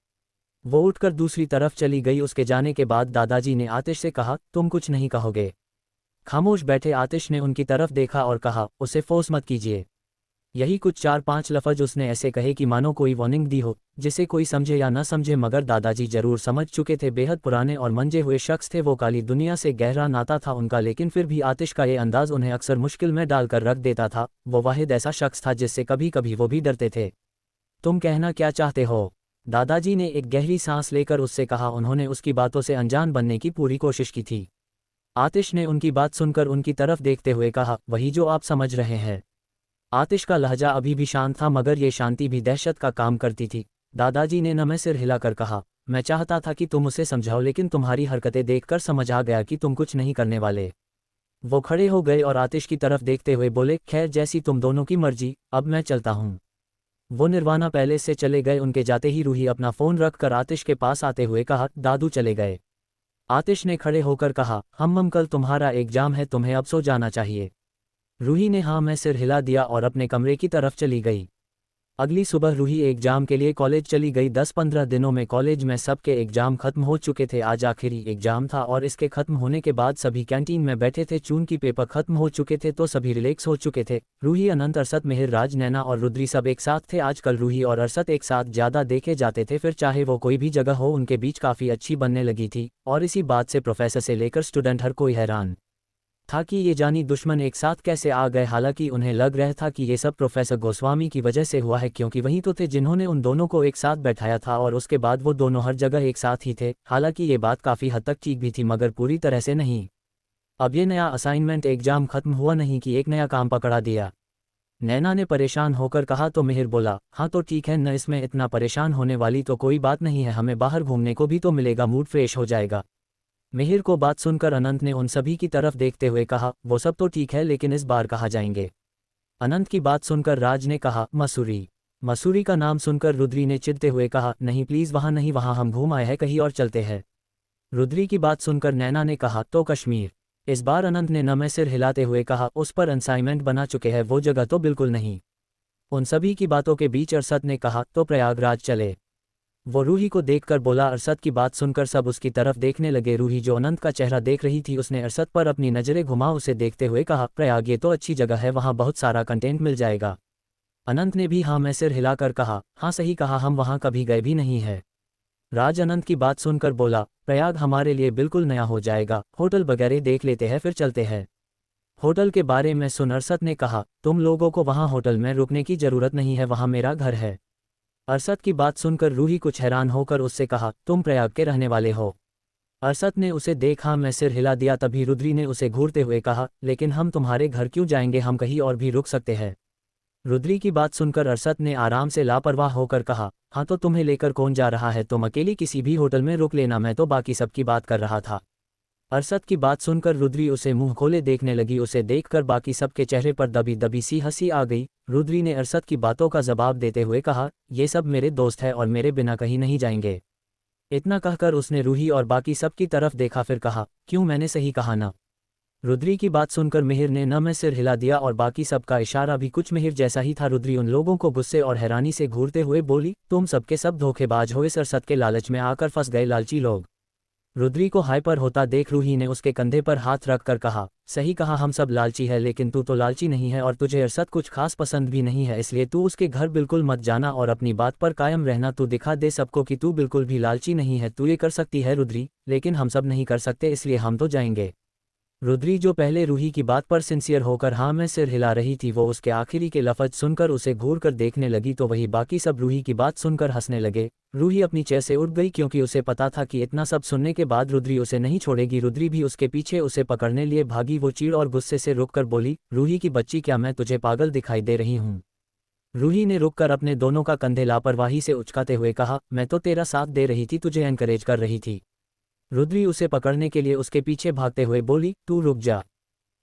वो उठकर दूसरी तरफ चली गई। उसके जाने के बाद दादाजी ने आतिश से कहा, तुम कुछ नहीं कहोगे? खामोश बैठे आतिश ने उनकी तरफ देखा और कहा, उसे फोर्स मत कीजिए। यही कुछ 4-5 लफ्ज़ उसने ऐसे कहे कि मानो कोई वार्निंग दी हो, जिसे कोई समझे या ना समझे, मगर दादाजी जरूर समझ चुके थे। बेहद पुराने और मंजे हुए शख्स थे। वो काली दुनिया से गहरा नाता था उनका, लेकिन फिर भी आतिश का ये अंदाज उन्हें अक्सर मुश्किल में डालकर रख देता था। वो वाहिद ऐसा शख्स था जिससे कभी कभी वो भी डरते थे। तुम कहना क्या चाहते हो? दादाजी ने एक गहरी सांस लेकर उससे कहा। उन्होंने उसकी बातों से अनजान बनने की पूरी कोशिश की थी। आतिश ने उनकी बात सुनकर उनकी तरफ देखते हुए कहा, वही जो आप समझ रहे हैं। आतिश का लहजा अभी भी शांत था, मगर ये शांति भी दहशत का काम करती थी। दादाजी ने नमे सिर हिलाकर कहा, मैं चाहता था कि तुम उसे समझाओ, लेकिन तुम्हारी हरकतें देखकर समझ आ गया कि तुम कुछ नहीं करने वाले। वो खड़े हो गए और आतिश की तरफ देखते हुए बोले, खैर जैसी तुम दोनों की मर्जी, अब मैं चलता हूँ। वो निर्वाणा पैलेस से चले गए। उनके जाते ही रूही अपना फ़ोन रखकर आतिश के पास आते हुए कहा, दादू चले गए। आतिश ने खड़े होकर कहा, हम कल तुम्हारा एग्जाम है, तुम्हें अब सो जाना चाहिए। रूही ने हाँ में सिर हिला दिया और अपने कमरे की तरफ चली गई। अगली सुबह रूही एग्जाम के लिए कॉलेज चली गई। 10-15 दिनों में कॉलेज में सबके एग्जाम खत्म हो चुके थे। आज आखिरी एग्जाम था और इसके खत्म होने के बाद सभी कैंटीन में बैठे थे। चूंकि पेपर खत्म हो चुके थे तो सभी रिलैक्स हो चुके थे। रूही, अनंत, अरसद, मिहिर, राज, नैना और रुद्री सब एक साथ थे। आजकल रूही और अरसद एक साथ ज्यादा देखे जाते थे, फिर चाहे वो कोई भी जगह हो, उनके बीच काफी अच्छी बनने लगी थी। और इसी बात से प्रोफेसर से लेकर स्टूडेंट हर कोई हैरान था कि ये जानी दुश्मन एक साथ कैसे आ गए। हालांकि उन्हें लग रहा था कि ये सब प्रोफेसर गोस्वामी की वजह से हुआ है, क्योंकि वही तो थे जिन्होंने उन दोनों को एक साथ बैठाया था और उसके बाद वो दोनों हर जगह एक साथ ही थे। हालांकि ये बात काफ़ी हद तक ठीक भी थी, मगर पूरी तरह से नहीं। अब ये नया असाइनमेंट एग्जाम खत्म हुआ नहीं कि एक नया काम पकड़ा दिया। नैना ने परेशान होकर कहा तो मिहिर बोला, हाँ तो ठीक है न, इसमें इतना परेशान होने वाली तो कोई बात नहीं है, हमें बाहर घूमने को भी तो मिलेगा, मूड फ्रेश हो जाएगा। मिहिर को बात सुनकर अनंत ने उन सभी की तरफ देखते हुए कहा, वो सब तो ठीक है, लेकिन इस बार कहाँ जाएंगे। अनंत की बात सुनकर राज ने कहा, मसूरी। मसूरी का नाम सुनकर रुद्री ने चिढ़ते हुए कहा, नहीं प्लीज़ वहाँ नहीं, वहाँ हम घूम आए हैं, कहीं और चलते हैं। रुद्री की बात सुनकर नैना ने कहा, तो कश्मीर। इस बार अनंत ने नमे सिर हिलाते हुए कहा, उस पर असाइनमेंट बना चुके हैं, वो जगह तो बिल्कुल नहीं। उन सभी की बातों के बीच अरसद ने कहा, तो प्रयागराज चले। वो रूही को देखकर बोला। अरसद की बात सुनकर सब उसकी तरफ देखने लगे। रूही जो अनंत का चेहरा देख रही थी, उसने अरसद पर अपनी नज़रें घुमा उसे देखते हुए कहा, प्रयाग ये तो अच्छी जगह है, वहाँ बहुत सारा कंटेंट मिल जाएगा। अनंत ने भी हाँ में सिर हिलाकर कहा, हाँ सही कहा, हम वहाँ कभी गए भी नहीं है। राज अनंत की बात सुनकर बोला, प्रयाग हमारे लिए बिल्कुल नया हो जाएगा, होटल वगैरह देख लेते हैं फिर चलते हैं। होटल के बारे में सुन अरसद ने कहा, तुम लोगों को वहाँ होटल में रुकने की ज़रूरत नहीं है, वहाँ मेरा घर है। अरसद की बात सुनकर रूही कुछ हैरान होकर उससे कहा, तुम प्रयाग के रहने वाले हो। अरसद ने उसे देखा में सिर हिला दिया। तभी रुद्री ने उसे घूरते हुए कहा, लेकिन हम तुम्हारे घर क्यों जाएंगे, हम कहीं और भी रुक सकते हैं। रुद्री की बात सुनकर अरसद ने आराम से लापरवाह होकर कहा, हाँ तो तुम्हें लेकर कौन जा रहा है, तुम अकेली किसी भी होटल में रुक लेना, मैं तो बाकी सबकी बात कर रहा था। अरसद की बात सुनकर रुद्री उसे मुंह खोले देखने लगी। उसे देखकर बाकी सबके चेहरे पर दबी दबी सी हंसी आ गई। रुद्री ने अरसद की बातों का जवाब देते हुए कहा, ये सब मेरे दोस्त हैं और मेरे बिना कहीं नहीं जाएंगे। इतना कहकर उसने रूही और बाकी सबकी तरफ देखा, फिर कहा, क्यों, मैंने सही कहा ना। रुद्री की बात सुनकर मिहिर ने न में सिर हिला दिया और बाकी सबका इशारा भी कुछ मिहिर जैसा ही था। रुद्री उन लोगों को गुस्से और हैरानी से घूरते हुए बोली, तुम सबके सब धोखेबाज हो, इस अरसद के लालच में आकर फंस गए लालची लोग। रुद्री को हाइपर होता देख रूही ने उसके कंधे पर हाथ रखकर कहा, सही कहा, हम सब लालची है, लेकिन तू तो लालची नहीं है और तुझे अरसद कुछ खास पसंद भी नहीं है, इसलिए तू उसके घर बिल्कुल मत जाना और अपनी बात पर कायम रहना। तू दिखा दे सबको कि तू बिल्कुल भी लालची नहीं है। तू ये कर सकती है रुद्री, लेकिन हम सब नहीं कर सकते, इसलिए हम तो जाएंगे। रुद्री जो पहले रूही की बात पर सिंसियर होकर हाँ में सिर हिला रही थी, वो उसके आखिरी के लफ्ज सुनकर उसे घूर कर देखने लगी तो वही बाकी सब रूही की बात सुनकर हंसने लगे। रूही अपनी चेयर से उठ गई, क्योंकि उसे पता था कि इतना सब सुनने के बाद रुद्री उसे नहीं छोड़ेगी। रुद्री भी उसके पीछे उसे पकड़ने लिए भागी। वो चीड़ और गुस्से से रुककर बोली, रूही की बच्ची, क्या मैं तुझे पागल दिखाई दे रही हूँ। रूही ने रुककर अपने दोनों का कंधे लापरवाही से उचकाते हुए कहा, मैं तो तेरा साथ दे रही थी, तुझे एनकरेज कर रही थी। रुद्री उसे पकड़ने के लिए उसके पीछे भागते हुए बोली, तू रुक जा।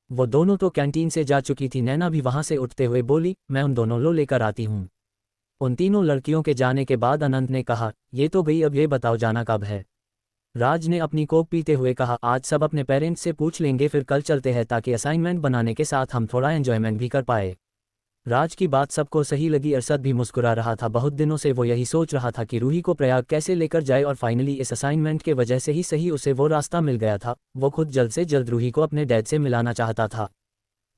वो दोनों तो कैंटीन से जा चुकी थी। नैना भी वहां से उठते हुए बोली, मैं उन दोनों लो लेकर आती हूँ। उन तीनों लड़कियों के जाने के बाद अनंत ने कहा, ये तो गई, अब ये बताओ जाना कब है। राज ने अपनी कोक पीते हुए कहा, आज सब अपने पेरेंट्स से पूछ लेंगे, फिर कल चलते हैं, ताकि असाइनमेंट बनाने के साथ हम थोड़ा एंजॉयमेंट भी कर पाए। राज की बात सबको सही लगी। अरसद भी मुस्कुरा रहा था। बहुत दिनों से वो यही सोच रहा था कि रूही को प्रयाग कैसे लेकर जाए और फाइनली इस असाइनमेंट के वजह से ही सही उसे वो रास्ता मिल गया था। वो खुद जल्द से जल्द रूही को अपने डैड से मिलाना चाहता था।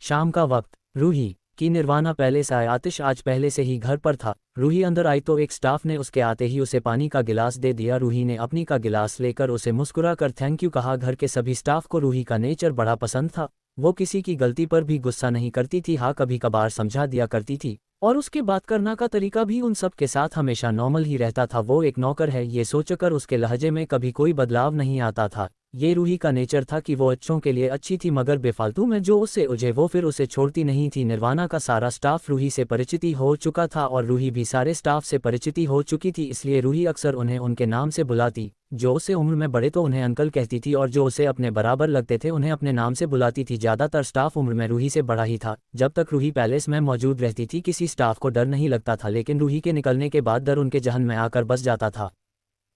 शाम का वक्त, रूही की निर्वाणा पैलेस आए। आतिश आज पहले से ही घर पर था। रूही अंदर आई तो एक स्टाफ ने उसके आते ही उसे पानी का गिलास दे दिया। रूही ने अपनी का गिलास लेकर उसे मुस्कुराकर थैंक यू कहा। घर के सभी स्टाफ को रूही का नेचर बड़ा पसंद था। वो किसी की गलती पर भी गुस्सा नहीं करती थी, हाँ कभी कभार समझा दिया करती थी, और उसके बात करना का तरीका भी उन सब के साथ हमेशा नॉर्मल ही रहता था। वो एक नौकर है, ये सोचकर उसके लहजे में कभी कोई बदलाव नहीं आता था। ये रूही का नेचर था कि वो अच्छों के लिए अच्छी थी, मगर बेफालतू में जो उससे उलझे वो फिर उसे छोड़ती नहीं थी। निर्वाणा का सारा स्टाफ रूही से परिचित हो चुका था और रूही भी सारे स्टाफ से परिचित हो चुकी थी, इसलिए रूही अक्सर उन्हें उनके नाम से बुलाती। जो उससे उम्र में बड़े तो उन्हें अंकल कहती थी और जो उसे अपने बराबर लगते थे उन्हें अपने नाम से बुलाती थी। ज़्यादातर स्टाफ उम्र में रूही से बड़ा ही था। जब तक रूही पैलेस में मौजूद रहती थी किसी स्टाफ को डर नहीं लगता था, लेकिन रूही के निकलने के बाद डर उनके जहन में आकर बस जाता था।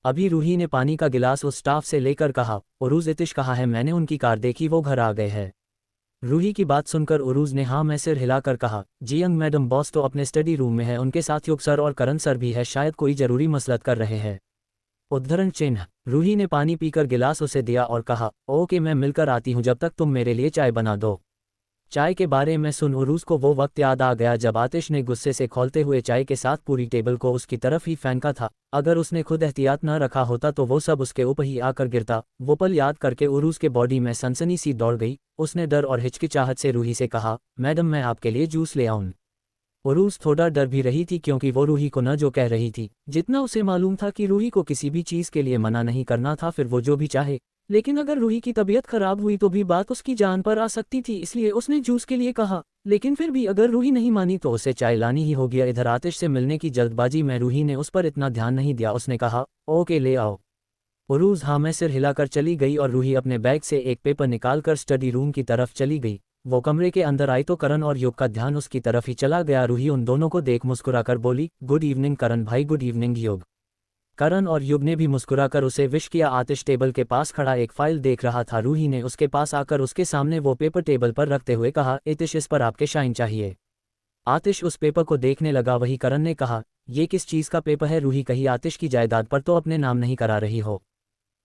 अभी रूही ने पानी का गिलास उस स्टाफ से लेकर कहा, उरूज इतिश कहाँ है? मैंने उनकी कार देखी, वो घर आ गए हैं। रूही की बात सुनकर उरूज ने हाँ में सिर हिलाकर कहा, जी यंग मैडम, बॉस तो अपने स्टडी रूम में है, उनके साथ युग सर और करण सर भी है, शायद कोई जरूरी मसलत कर रहे हैं। उद्धरण चिन्ह। रूही ने पानी पीकर गिलास उसे दिया और कहा, ओके मैं मिलकर आती हूँ, जब तक तुम मेरे लिए चाय बना दो। चाय के बारे में सुन उरूज को वो वक्त याद आ गया जब आतिश ने गुस्से से खौलते हुए चाय के साथ पूरी टेबल को उसकी तरफ ही फेंका था। अगर उसने खुद एहतियात न रखा होता तो वो सब उसके ऊपर ही आकर गिरता। वो पल याद करके उरूज के बॉडी में सनसनी सी दौड़ गई। उसने डर और हिचकिचाहट से रूही से कहा, मैडम मैं आपके लिए जूस ले आऊं? उरूज थोड़ा डर भी रही थी क्योंकि वो रूही को न जो कह रही थी, जितना उसे मालूम था कि रूही को किसी भी चीज़ के लिए मना नहीं करना था, फिर वो जो भी चाहे। लेकिन अगर रूही की तबीयत खराब हुई तो भी बात उसकी जान पर आ सकती थी, इसलिए उसने जूस के लिए कहा। लेकिन फिर भी अगर रूही नहीं मानी तो उसे चाय लानी ही होगी। इधर आतिश से मिलने की जल्दबाजी में रूही ने उस पर इतना ध्यान नहीं दिया। उसने कहा, ओके ले आओ। उरूज हाँ में सिर हिलाकर चली गई और रूही अपने बैग से एक पेपर निकालकर स्टडी रूम की तरफ चली गई। वो कमरे के अंदर आई तो करण और युग का ध्यान उसकी तरफ ही चला गया। रूही उन दोनों को देख मुस्कुराकर बोली, गुड इवनिंग करण भाई। गुड इवनिंग युग। करण और युग ने भी मुस्कुराकर उसे विश किया। आतिश टेबल के पास खड़ा एक फाइल देख रहा था। रूही ने उसके पास आकर उसके सामने वो पेपर टेबल पर रखते हुए कहा, आतिश इस पर आपके साइन चाहिए। आतिश उस पेपर को देखने लगा। वही करण ने कहा, ये किस चीज़ का पेपर है? रूही कही, आतिश की जायदाद पर तो अपने नाम नहीं करा रही हो?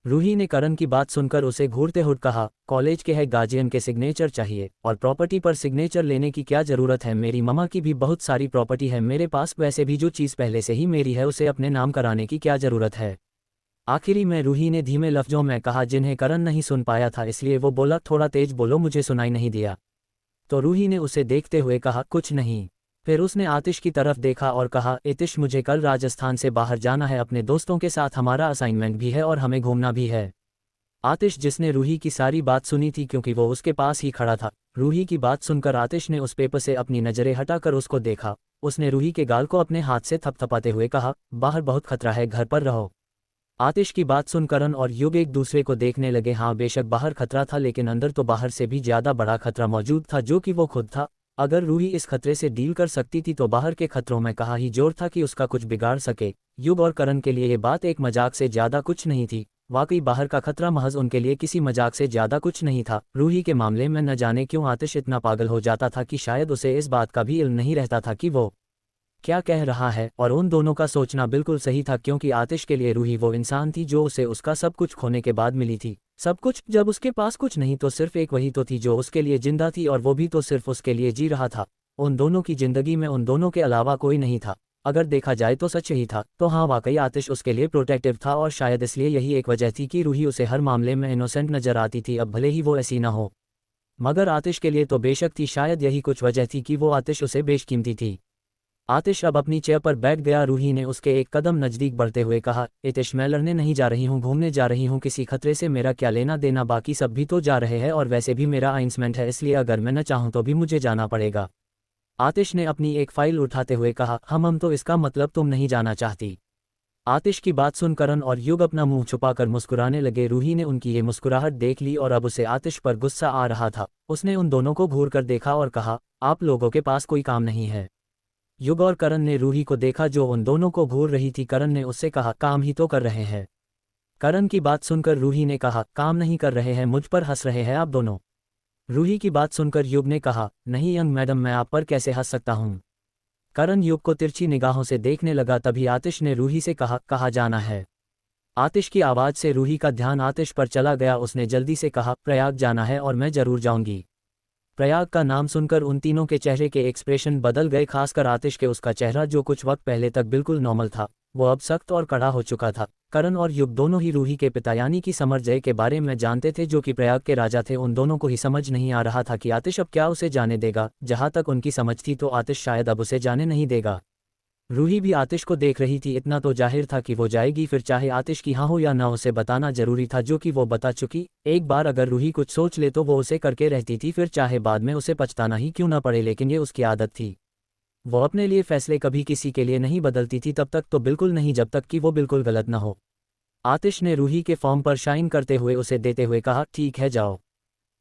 रूही ने करण की बात सुनकर उसे घूरते हुए कहा, कॉलेज के है गार्जियन के सिग्नेचर चाहिए और प्रॉपर्टी पर सिग्नेचर लेने की क्या ज़रूरत है? मेरी ममा की भी बहुत सारी प्रॉपर्टी है मेरे पास, वैसे भी जो चीज़ पहले से ही मेरी है उसे अपने नाम कराने की क्या ज़रूरत है? आखिरी में रूही ने धीमे लफ्जों में कहा, जिन्हें करण नहीं सुन पाया था, इसलिए वो बोला, थोड़ा तेज बोलो, मुझे सुनाई नहीं दिया। तो रूही ने उसे देखते हुए कहा, कुछ नहीं। फिर उसने आतिश की तरफ देखा और कहा, आतिश मुझे कल राजस्थान से बाहर जाना है अपने दोस्तों के साथ, हमारा असाइनमेंट भी है और हमें घूमना भी है। आतिश, जिसने रूही की सारी बात सुनी थी क्योंकि वो उसके पास ही खड़ा था। रूही की बात सुनकर आतिश ने उस पेपर से अपनी नज़रें हटाकर उसको देखा। उसने रूही के गाल को अपने हाथ से थपथपाते हुए कहा, बाहर बहुत खतरा है, घर पर रहो। आतिश की बात सुन करण और युग एक दूसरे को देखने लगे। हाँ बेशक बाहर खतरा था, लेकिन अंदर तो बाहर से भी ज़्यादा बड़ा खतरा मौजूद था, जो कि वो खुद था। अगर रूही इस खतरे से डील कर सकती थी तो बाहर के खतरों में कहाँ ही जोर था कि उसका कुछ बिगाड़ सके। युग और करण के लिए ये बात एक मजाक से ज़्यादा कुछ नहीं थी। वाकई बाहर का खतरा महज उनके लिए किसी मजाक से ज़्यादा कुछ नहीं था। रूही के मामले में न जाने क्यों आतिश इतना पागल हो जाता था कि शायद उसे इस बात का भी इल्म नहीं रहता था कि वो क्या कह रहा है। और उन दोनों का सोचना बिल्कुल सही था, क्योंकि आतिश के लिए रूही वो इंसान थी जो उसे उसका सब कुछ खोने के बाद मिली थी। सब कुछ, जब उसके पास कुछ नहीं तो सिर्फ एक वही तो थी जो उसके लिए जिंदा थी, और वो भी तो सिर्फ उसके लिए जी रहा था। उन दोनों की जिंदगी में उन दोनों के अलावा कोई नहीं था। अगर देखा जाए तो सच यही था। तो हाँ, वाकई आतिश उसके लिए प्रोटेक्टिव था, और शायद इसलिए यही एक वजह थी कि रूही उसे हर मामले में इनोसेंट नजर आती थी, अब भले ही वो ऐसी ना हो। मगर आतिश के लिए तो बेशक थी। शायद यही कुछ वजह थी कि वो आतिश उसे बेशकीमती थी। आतिश अब अपनी चेयर पर बैठ गया। रूही ने उसके एक कदम नज़दीक बढ़ते हुए कहा, आतिश मैं लड़ने नहीं जा रही हूँ, घूमने जा रही हूँ, किसी खतरे से मेरा क्या लेना देना, बाकी सब भी तो जा रहे हैं और वैसे भी मेरा असाइनमेंट है, इसलिए अगर मैं न चाहूँ तो भी मुझे जाना पड़ेगा। आतिश ने अपनी एक फाइल उठाते हुए कहा, हम तो इसका मतलब तुम नहीं जाना चाहती? आतिश की बात सुन करण और युग अपना मुंह छुपाकर मुस्कुराने लगे। रूही ने उनकी ये मुस्कुराहट देख ली और अब उसे आतिश पर गुस्सा आ रहा था। उसने उन दोनों को घूर कर देखा और कहा, आप लोगों के पास कोई काम नहीं है? युग और करण ने रूही को देखा जो उन दोनों को घूर रही थी। करण ने उससे कहा, काम ही तो कर रहे हैं। करण की बात सुनकर रूही ने कहा, काम नहीं कर रहे हैं, मुझ पर हंस रहे हैं आप दोनों? रूही की बात सुनकर युग ने कहा, नहीं यंग मैडम, मैं आप पर कैसे हंस सकता हूँ? करण युग को तिरछी निगाहों से देखने लगा। तभी आतिश ने रूही से कहा, कहाँ जाना है? आतिश की आवाज़ से रूही का ध्यान आतिश पर चला गया। उसने जल्दी से कहा, प्रयाग जाना है और मैं जरूर जाऊंगी। प्रयाग का नाम सुनकर उन तीनों के चेहरे के एक्सप्रेशन बदल गए, खासकर आतिश के। उसका चेहरा जो कुछ वक्त पहले तक बिल्कुल नॉर्मल था, वो अब सख्त और कड़ा हो चुका था। करण और युग दोनों ही रूही के पिता यानी कि समरजय के बारे में जानते थे, जो कि प्रयाग के राजा थे। उन दोनों को ही समझ नहीं आ रहा था कि आतिश अब क्या उसे जाने देगा। जहां तक उनकी समझ थी तो आतिश शायद अब उसे जाने नहीं देगा। रूही भी आतिश को देख रही थी। इतना तो जाहिर था कि वो जाएगी, फिर चाहे आतिश की हाँ हो या ना, उसे बताना जरूरी था, जो कि वो बता चुकी। एक बार अगर रूही कुछ सोच ले तो वो उसे करके रहती थी, फिर चाहे बाद में उसे पछताना ही क्यों ना पड़े, लेकिन ये उसकी आदत थी। वो अपने लिए फैसले कभी किसी के लिए नहीं बदलती थी, तब तक तो बिल्कुल नहीं जब तक कि वो बिल्कुल गलत ना हो। आतिश ने रूही के फॉर्म पर साइन करते हुए उसे देते हुए कहा, ठीक है जाओ।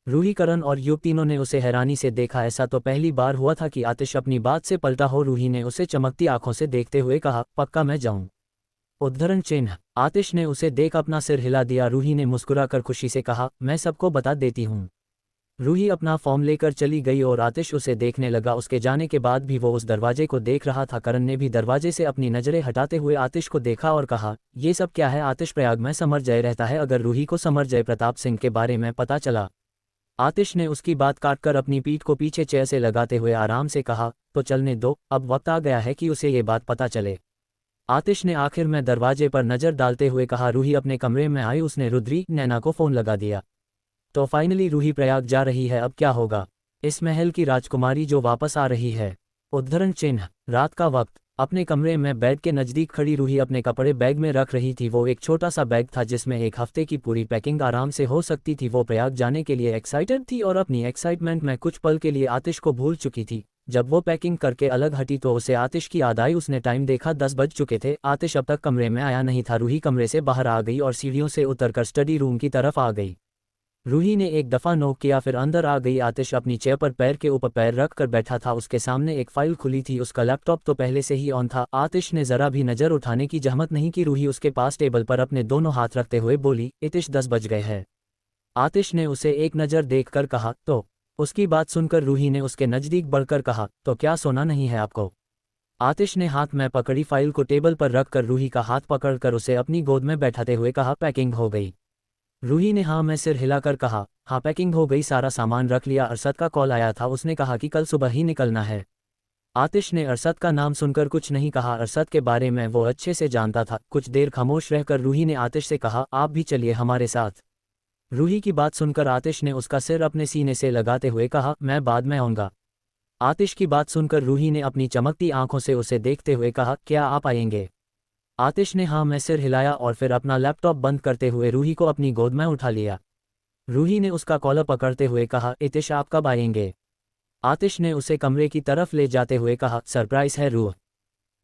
रूही, करण और युग तीनों ने उसे हैरानी से देखा। ऐसा तो पहली बार हुआ था कि आतिश अपनी बात से पलटा हो। रूही ने उसे चमकती आंखों से देखते हुए कहा, पक्का मैं जाऊं? उद्धरण चिन्ह। आतिश ने उसे देख अपना सिर हिला दिया। रूही ने मुस्कुराकर खुशी से कहा, मैं सबको बता देती हूँ। रूही अपना फॉर्म लेकर चली गई और आतिश उसे देखने लगा। उसके जाने के बाद भी वो उस दरवाजे को देख रहा था। करण ने भी दरवाजे से अपनी नजरें हटाते हुए आतिश को देखा और कहा, ये सब क्या है? आतिश प्रयाग में समर जय रहता है, अगर रूही को समर जय प्रताप सिंह के बारे में पता चला? आतिश ने उसकी बात काटकर अपनी पीठ को पीछे चेयर से लगाते हुए आराम से कहा, तो चलने दो, अब वक्त आ गया है कि उसे ये बात पता चले। आतिश ने आखिर में दरवाजे पर नजर डालते हुए कहा। रूही अपने कमरे में आई। उसने रुद्री, नैना को फोन लगा दिया। तो फाइनली रूही प्रयाग जा रही है, अब क्या होगा? इस महल की राजकुमारी जो वापस आ रही है। उद्धरण चिन्ह। रात का वक्त। अपने कमरे में बेड के नज़दीक खड़ी रूही अपने कपड़े बैग में रख रही थी। वो एक छोटा सा बैग था जिसमें एक हफ्ते की पूरी पैकिंग आराम से हो सकती थी। वो प्रयाग जाने के लिए एक्साइटेड थी और अपनी एक्साइटमेंट में कुछ पल के लिए आतिश को भूल चुकी थी। जब वो पैकिंग करके अलग हटी तो उसे आतिश की याद आई। उसने टाइम देखा, 10 बज चुके थे। आतिश अब तक कमरे में आया नहीं था। रूही कमरे से बाहर आ गई और सीढ़ियों से उतरकर स्टडी रूम की तरफ आ गई। रूही ने एक दफ़ा नोक किया, फिर अंदर आ गई। आतिश अपनी चेयर पर पैर के ऊपर पैर रख कर बैठा था। उसके सामने एक फाइल खुली थी। उसका लैपटॉप तो पहले से ही ऑन था। आतिश ने ज़रा भी नज़र उठाने की जहमत नहीं की। रूही उसके पास टेबल पर अपने दोनों हाथ रखते हुए बोली, इतिश 10 बज गए हैं। आतिश ने उसे एक नज़र देखकर कहा, तो? उसकी बात सुनकर रूही ने उसके नज़दीक बढ़कर कहा, तो क्या सोना नहीं है आपको? आतिश ने हाथ में पकड़ी फाइल को टेबल पर रखकर रूही का हाथ पकड़कर उसे अपनी गोद में बैठाते हुए कहा, पैकिंग हो गई? रूही ने हाँ में सिर हिलाकर कहा, हाँ पैकिंग हो गई, सारा सामान रख लिया। अरशद का कॉल आया था, उसने कहा कि कल सुबह ही निकलना है। आतिश ने अरशद का नाम सुनकर कुछ नहीं कहा। अरशद के बारे में वो अच्छे से जानता था। कुछ देर खामोश रहकर रूही ने आतिश से कहा, आप भी चलिए हमारे साथ। रूही की बात सुनकर आतिश ने उसका सिर अपने सीने से लगाते हुए कहा, मैं बाद में आऊँगा। आतिश की बात सुनकर रूही ने अपनी चमकती आंखों से उसे देखते हुए कहा, क्या आप आएंगे? आतिश ने हाँ में सिर हिलाया और फिर अपना लैपटॉप बंद करते हुए रूही को अपनी गोद में उठा लिया। रूही ने उसका कॉलर पकड़ते हुए कहा, इतिश आप कब आएंगे? आतिश ने उसे कमरे की तरफ ले जाते हुए कहा, सरप्राइज है रूह।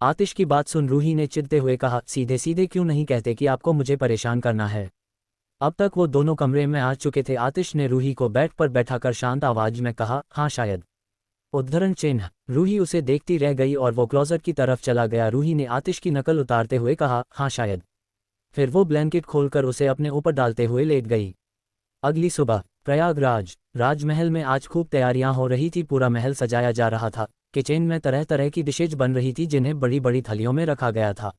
आतिश की बात सुन रूही ने चिढ़ते हुए कहा, सीधे सीधे क्यों नहीं कहते कि आपको मुझे परेशान करना है? अब तक वो दोनों कमरे में आ चुके थे। आतिश ने रूही को बेड पर बैठाकर शांत आवाज में कहा, हाँ शायद। उद्धरण चिन्ह। रूही उसे देखती रह गई और वो क्लोजेट की तरफ चला गया। रूही ने आतिश की नकल उतारते हुए कहा, हाँ शायद। फिर वो ब्लैंकेट खोलकर उसे अपने ऊपर डालते हुए लेट गई। अगली सुबह प्रयागराज राजमहल में आज खूब तैयारियां हो रही थी। पूरा महल सजाया जा रहा था। किचन में तरह तरह की डिशेज बन रही थी जिन्हें बड़ी बड़ी थालियों में रखा गया था।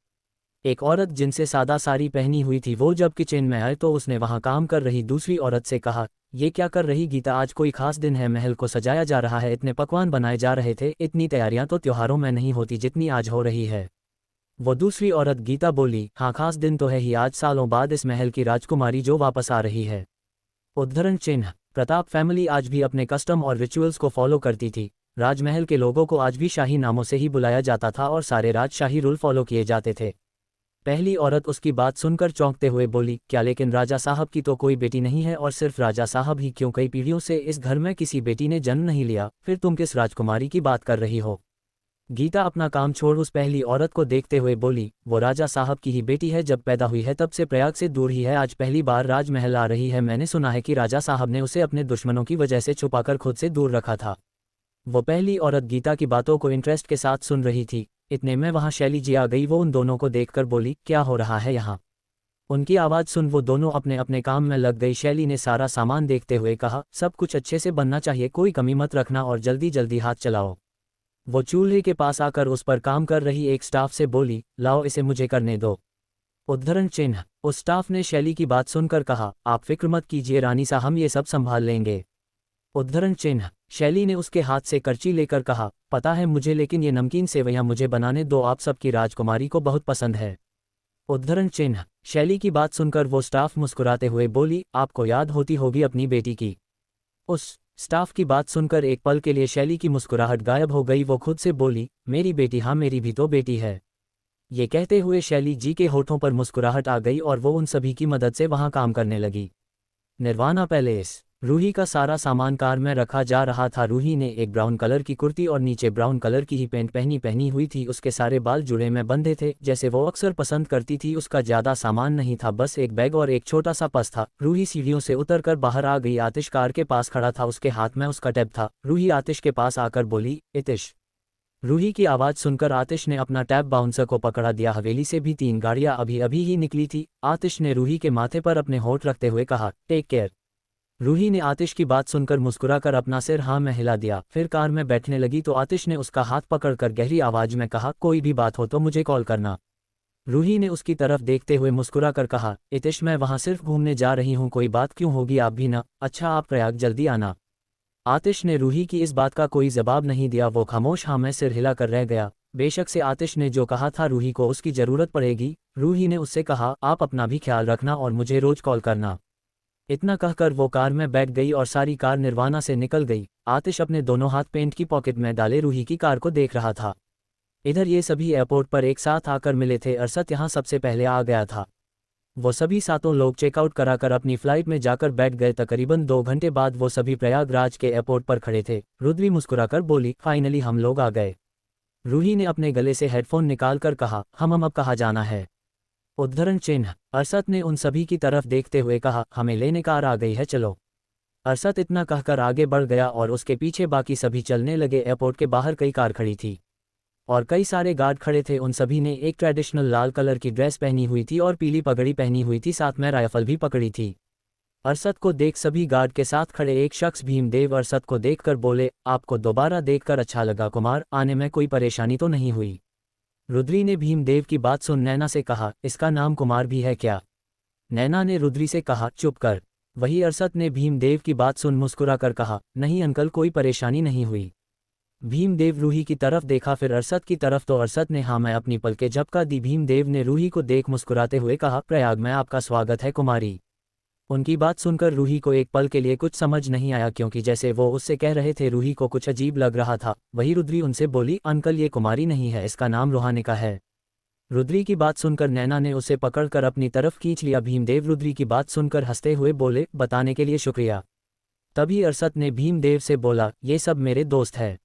एक औरत जिनसे सादा साड़ी पहनी हुई थी, वो जब किचन में आए तो उसने वहां काम कर रही दूसरी औरत से कहा, ये क्या कर रही गीता? आज कोई खास दिन है, महल को सजाया जा रहा है, इतने पकवान बनाए जा रहे थे। इतनी तैयारियां तो त्योहारों में नहीं होती जितनी आज हो रही है। वो दूसरी औरत गीता बोली, हाँ खास दिन तो है ही, आज सालों बाद इस महल की राजकुमारी जो वापस आ रही है। उद्धरण चिन्ह। प्रताप फैमिली आज भी अपने कस्टम और रिचुअल्स को फॉलो करती थी। राजमहल के लोगों को आज भी शाही नामों से ही बुलाया जाता था और सारे राजशाही रूल फॉलो किए जाते थे। पहली औरत उसकी बात सुनकर चौंकते हुए बोली, क्या लेकिन राजा साहब की तो कोई बेटी नहीं है? और सिर्फ राजा साहब ही क्यों, कई पीढ़ियों से इस घर में किसी बेटी ने जन्म नहीं लिया। फिर तुम किस राजकुमारी की बात कर रही हो? गीता अपना काम छोड़ उस पहली औरत को देखते हुए बोली, वो राजा साहब की ही बेटी है, जब पैदा हुई है तब से प्रयाग से दूर ही है, आज पहली बार राजमहल आ रही है। मैंने सुना है कि राजा साहब ने उसे अपने दुश्मनों की वजह से छुपाकर खुद से दूर रखा था। वो पहली औरत गीता की बातों को इंटरेस्ट के साथ सुन रही थी। इतने में वहां शैली जी आ गई। वो उन दोनों को देखकर बोली, क्या हो रहा है यहाँ? उनकी आवाज़ सुन वो दोनों अपने अपने काम में लग गई। शैली ने सारा सामान देखते हुए कहा, सब कुछ अच्छे से बनना चाहिए, कोई कमी मत रखना और जल्दी जल्दी हाथ चलाओ। वो चूल्हे के पास आकर उस पर काम कर रही एक स्टाफ से बोली, लाओ इसे मुझे करने दो। उद्धरण चिन्ह। उस स्टाफ ने शैली की बात सुनकर कहा, आप फिक्र मत कीजिए रानी साहब, हम ये सब संभाल लेंगे। उद्धरण चिन्ह। शैली ने उसके हाथ से करची लेकर कहा, पता है मुझे, लेकिन ये नमकीन सेवइयां मुझे बनाने दो, आप सबकी राजकुमारी को बहुत पसंद है। उद्धरण चिन्ह। शैली की बात सुनकर वो स्टाफ मुस्कुराते हुए बोली, आपको याद होती होगी अपनी बेटी की। उस स्टाफ की बात सुनकर एक पल के लिए शैली की मुस्कुराहट गायब हो गई। वो खुद से बोली, मेरी बेटी, हाँ मेरी भी तो बेटी है। ये कहते हुए शैली जी के होठों पर मुस्कुराहट आ गई और वो उन सभी की मदद से वहां काम करने लगी। निर्वाणा पैलेस। रूही का सारा सामान कार में रखा जा रहा था। रूही ने एक ब्राउन कलर की कुर्ती और नीचे ब्राउन कलर की ही पैंट पहनी हुई थी। उसके सारे बाल जुड़े में बंधे थे, जैसे वो अक्सर पसंद करती थी। उसका ज्यादा सामान नहीं था, बस एक बैग और एक छोटा सा पर्स था। रूही सीढ़ियों से उतरकर बाहर आ गई। आतिश कार के पास खड़ा था, उसके हाथ में उसका टैब था। रूही आतिश के पास आकर बोली, इतिश। रूही की आवाज़ सुनकर आतिश ने अपना टैब बाउंसर को पकड़ा दिया। हवेली से भी 3 गाड़ियां अभी अभी ही निकली थी। आतिश ने रूही के माथे पर अपने होंठ रखते हुए कहा, टेक केयर। रूही ने आतिश की बात सुनकर मुस्कुराकर अपना सिर हाँ में हिला दिया। फिर कार में बैठने लगी तो आतिश ने उसका हाथ पकड़कर गहरी आवाज में कहा, कोई भी बात हो तो मुझे कॉल करना। रूही ने उसकी तरफ देखते हुए मुस्कुराकर कहा, इतिश मैं वहां सिर्फ घूमने जा रही हूँ, कोई बात क्यों होगी, आप भी ना। अच्छा आप प्रयाग जल्दी आना। आतिश ने रूही की इस बात का कोई जवाब नहीं दिया। वो खामोश हाँ में सिर हिलाकर रह गया। बेशक से आतिश ने जो कहा था रूही को उसकी जरूरत पड़ेगी। रूही ने उससे कहा, आप अपना भी ख्याल रखना और मुझे रोज कॉल करना। इतना कहकर वो कार में बैठ गई और सारी कार निर्वाणा से निकल गई। आतिश अपने दोनों हाथ पेंट की पॉकेट में डाले रूही की कार को देख रहा था। इधर ये सभी एयरपोर्ट पर एक साथ आकर मिले थे। अरसद यहाँ सबसे पहले आ गया था। वो सभी सातों लोग चेकआउट कराकर अपनी फ्लाइट में जाकर बैठ गए। तकरीबन 2 घंटे बाद वो सभी प्रयागराज के एयरपोर्ट पर खड़े थे। रुद्री मुस्कुराकर बोली, फाइनली हम लोग आ गए। रूही ने अपने गले से हेडफोन निकालकर कहा, हम अब कहाँ जाना है। उद्धरण चिन्ह। अरसद ने उन सभी की तरफ देखते हुए कहा, हमें लेने कार आ गई है, चलो। अरसद इतना कहकर आगे बढ़ गया और उसके पीछे बाकी सभी चलने लगे। एयरपोर्ट के बाहर कई कार खड़ी थी और कई सारे गार्ड खड़े थे। उन सभी ने एक ट्रेडिशनल लाल कलर की ड्रेस पहनी हुई थी और पीली पगड़ी पहनी हुई थी, साथ में राइफल भी पकड़ी थी। अरसद को देख सभी गार्ड के साथ खड़े एक शख्स भीमदेव अरसद को देखकर बोले, आपको दोबारा देखकर अच्छा लगा कुमार, आने में कोई परेशानी तो नहीं हुई। रुद्री ने भीमदेव की बात सुन नैना से कहा, इसका नाम कुमार भी है क्या। नैना ने रुद्री से कहा, चुप कर। वही अरसद ने भीमदेव की बात सुन मुस्कुराकर कहा, नहीं अंकल कोई परेशानी नहीं हुई। भीमदेव रूही की तरफ देखा, फिर अरसद की तरफ तो अरसद ने हाँ मैं अपनी पलकें झपका दी। भीमदेव ने रूही को देख मुस्कुराते हुए कहा, प्रयाग में आपका स्वागत है कुमारी। उनकी बात सुनकर रूही को एक पल के लिए कुछ समझ नहीं आया, क्योंकि जैसे वो उससे कह रहे थे रूही को कुछ अजीब लग रहा था। वही रुद्री उनसे बोली, अंकल ये कुमारी नहीं है, इसका नाम रोहानिका है। रुद्री की बात सुनकर नैना ने उसे पकड़कर अपनी तरफ खींच लिया। भीमदेव रुद्री की बात सुनकर हंसते हुए बोले, बताने के लिए शुक्रिया। तभी अरसद ने भीमदेव से बोला, ये सब मेरे दोस्त है।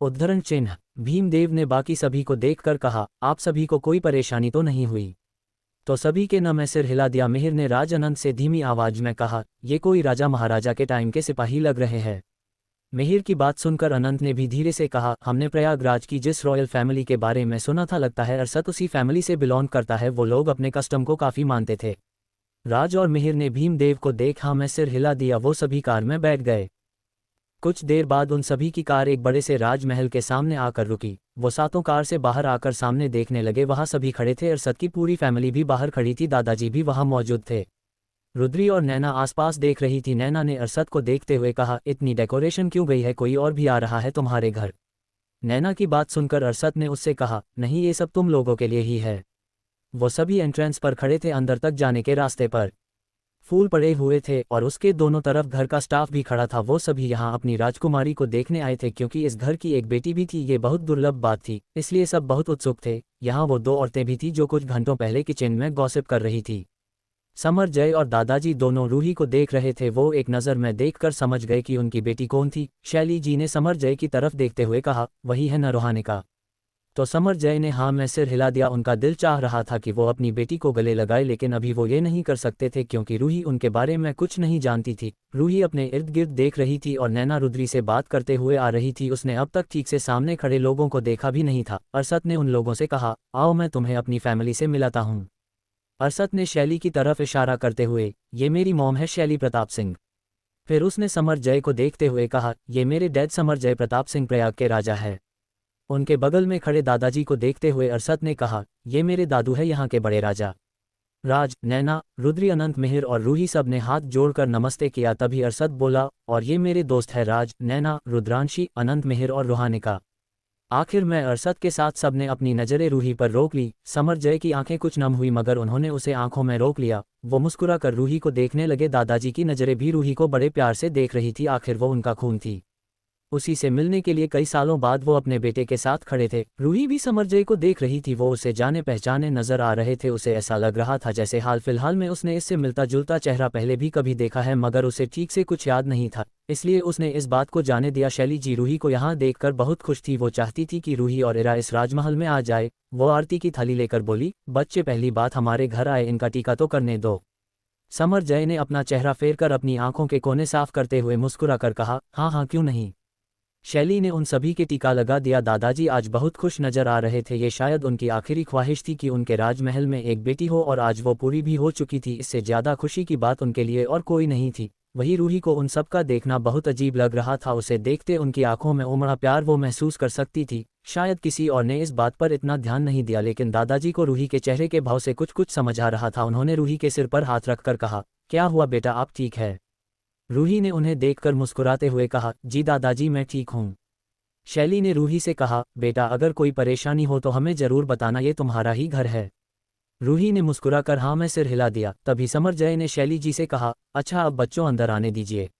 उद्धरण चिन्ह। भीमदेव ने बाकी सभी को देखकर कहा, आप सभी को कोई परेशानी तो नहीं हुई। तो सभी के न में सिर हिला दिया। मिहिर ने राज अनंत से धीमी आवाज में कहा, ये कोई राजा महाराजा के टाइम के सिपाही लग रहे हैं। मिहिर की बात सुनकर अनंत ने भी धीरे से कहा, हमने प्रयागराज की जिस रॉयल फैमिली के बारे में सुना था, लगता है अरसद उसी फैमिली से बिलोंग करता है। वो लोग अपने कस्टम को काफी मानते थे। राज और मिहिर ने भीमदेव को देख हाँ में सिर हिला दिया। वो सभी कार में बैठ गए। कुछ देर बाद उन सभी की कार एक बड़े से राजमहल के सामने आकर रुकी। वो सातों कार से बाहर आकर सामने देखने लगे। वहां सभी खड़े थे। अरसद की पूरी फैमिली भी बाहर खड़ी थी। दादाजी भी वहां मौजूद थे। रुद्री और नैना आसपास देख रही थी। नैना ने अरसद को देखते हुए कहा, इतनी डेकोरेशन क्यों गई है, कोई और भी आ रहा है तुम्हारे घर। नैना की बात सुनकर अरसद ने उससे कहा, नहीं ये सब तुम लोगों के लिए ही है। वो सभी एंट्रेंस पर खड़े थे। अंदर तक जाने के रास्ते पर फूल पड़े हुए थे और उसके दोनों तरफ घर का स्टाफ भी खड़ा था। वो सभी यहाँ अपनी राजकुमारी को देखने आए थे, क्योंकि इस घर की एक बेटी भी थी। ये बहुत दुर्लभ बात थी, इसलिए सब बहुत उत्सुक थे। यहाँ वो 2 औरतें भी थी जो कुछ घंटों पहले किचन में गॉसिप कर रही थी। समर जय और दादाजी दोनों रूही को देख रहे थे। वो एक नज़र में देखकर समझ गए कि उनकी बेटी कौन थी। शैली जी ने समर जय की तरफ देखते हुए कहा, वही है न रोहानिका। तो समर जय ने हाँ में सिर हिला दिया। उनका दिल चाह रहा था कि वो अपनी बेटी को गले लगाए, लेकिन अभी वो ये नहीं कर सकते थे, क्योंकि रूही उनके बारे में कुछ नहीं जानती थी। रूही अपने इर्द गिर्द देख रही थी और नैना रुद्री से बात करते हुए आ रही थी। उसने अब तक ठीक से सामने खड़े लोगों को देखा भी नहीं था। अरसद ने उन लोगों से कहा, आओ मैं तुम्हें अपनी फैमिली से मिलाता हूँ। अरसद ने शैली की तरफ इशारा करते हुए, ये मेरी मॉम है शैली प्रताप सिंह। फिर उसने समर जय को देखते हुए कहा, ये मेरे डैड समर जय प्रताप सिंह प्रयाग के राजा है। उनके बगल में खड़े दादाजी को देखते हुए अरसद ने कहा, ये मेरे दादू है यहाँ के बड़े राजा। राज, नैना, रुद्री, अनंत, मिहिर और रूही सब ने हाथ जोड़कर नमस्ते किया। तभी अरसद बोला, और ये मेरे दोस्त है राज, नैना, रुद्रांशी, अनंत, मिहिर और रोहानिका। आखिर में अरसद के साथ सबने अपनी नज़रें रूही पर रोक ली। समर जय की आंखें कुछ नम हुई, मगर उन्होंने उसे आंखों में रोक लिया। वो मुस्कुरा कर रूही को देखने लगे। दादाजी की नज़रें भी रूही को बड़े प्यार से देख रही थी, आखिर वो उनका खून थी। उसी से मिलने के लिए कई सालों बाद वो अपने बेटे के साथ खड़े थे। रूही भी समरजय को देख रही थी, वो उसे जाने पहचाने नजर आ रहे थे। उसे ऐसा लग रहा था जैसे हाल फिलहाल में उसने इससे मिलता जुलता चेहरा पहले भी कभी देखा है, मगर उसे ठीक से कुछ याद नहीं था, इसलिए उसने इस बात को जाने दिया। शैली जी रूही को यहाँ देखकर बहुत खुश थी। वो चाहती थी कि रूही और इरा इस राजमहल में आ जाए। वो आरती की थाली लेकर बोली, बच्चे पहली बात हमारे घर आए, इनका टीका तो करने दो। समरजय ने अपना चेहरा फेर कर अपनी आंखों के कोने साफ करते हुए मुस्कुरा कर कहा, हाँ हाँ क्यों नहीं। शैली ने उन सभी के टीका लगा दिया। दादाजी आज बहुत खुश नजर आ रहे थे। ये शायद उनकी आखिरी ख्वाहिश थी कि उनके राजमहल में एक बेटी हो, और आज वो पूरी भी हो चुकी थी। इससे ज्यादा खुशी की बात उनके लिए और कोई नहीं थी। वही रूही को उन सब का देखना बहुत अजीब लग रहा था। उसे देखते उनकी आंखों में उमड़ा प्यार वो महसूस कर सकती थी। शायद किसी और ने इस बात पर इतना ध्यान नहीं दिया, लेकिन दादाजी को रूही के चेहरे के भाव से कुछ कुछ समझ आ रहा था। उन्होंने रूही के सिर पर हाथ रखकर कहा, क्या हुआ बेटा, आप ठीक है? रूही ने उन्हें देखकर मुस्कुराते हुए कहा, जी दादाजी मैं ठीक हूँ। शैली ने रूही से कहा, बेटा अगर कोई परेशानी हो तो हमें जरूर बताना, ये तुम्हारा ही घर है। रूही ने मुस्कुराकर हाँ में सिर हिला दिया। तभी समरजय ने शैली जी से कहा, अच्छा अब बच्चों अंदर आने दीजिए।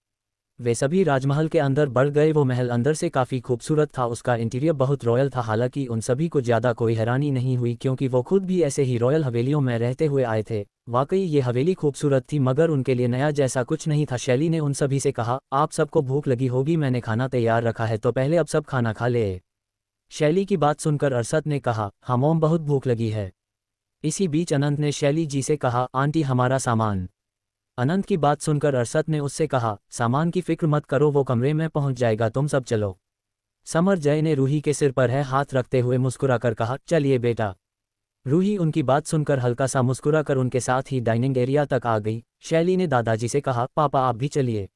वे सभी राजमहल के अंदर बढ़ गए। वो महल अंदर से काफ़ी खूबसूरत था, उसका इंटीरियर बहुत रॉयल था। हालांकि उन सभी को ज़्यादा कोई हैरानी नहीं हुई, क्योंकि वो खुद भी ऐसे ही रॉयल हवेलियों में रहते हुए आए थे। वाकई ये हवेली खूबसूरत थी, मगर उनके लिए नया जैसा कुछ नहीं था। शैली ने उन सभी से कहा, आप सबको भूख लगी होगी, मैंने खाना तैयार रखा है, तो पहले अब सब खाना खा ले। शैली की बात सुनकर अरशद ने कहा, हाँ मोम बहुत भूख लगी है। इसी बीच अनंत ने शैली जी से कहा, आंटी हमारा सामान। अनंत की बात सुनकर अरशद ने उससे कहा, सामान की फिक्र मत करो, वो कमरे में पहुंच जाएगा, तुम सब चलो। समरजय ने रूही के सिर पर है हाथ रखते हुए मुस्कुराकर कहा, चलिए बेटा। रूही उनकी बात सुनकर हल्का सा मुस्कुराकर उनके साथ ही डाइनिंग एरिया तक आ गई। शैली ने दादाजी से कहा, पापा आप भी चलिए।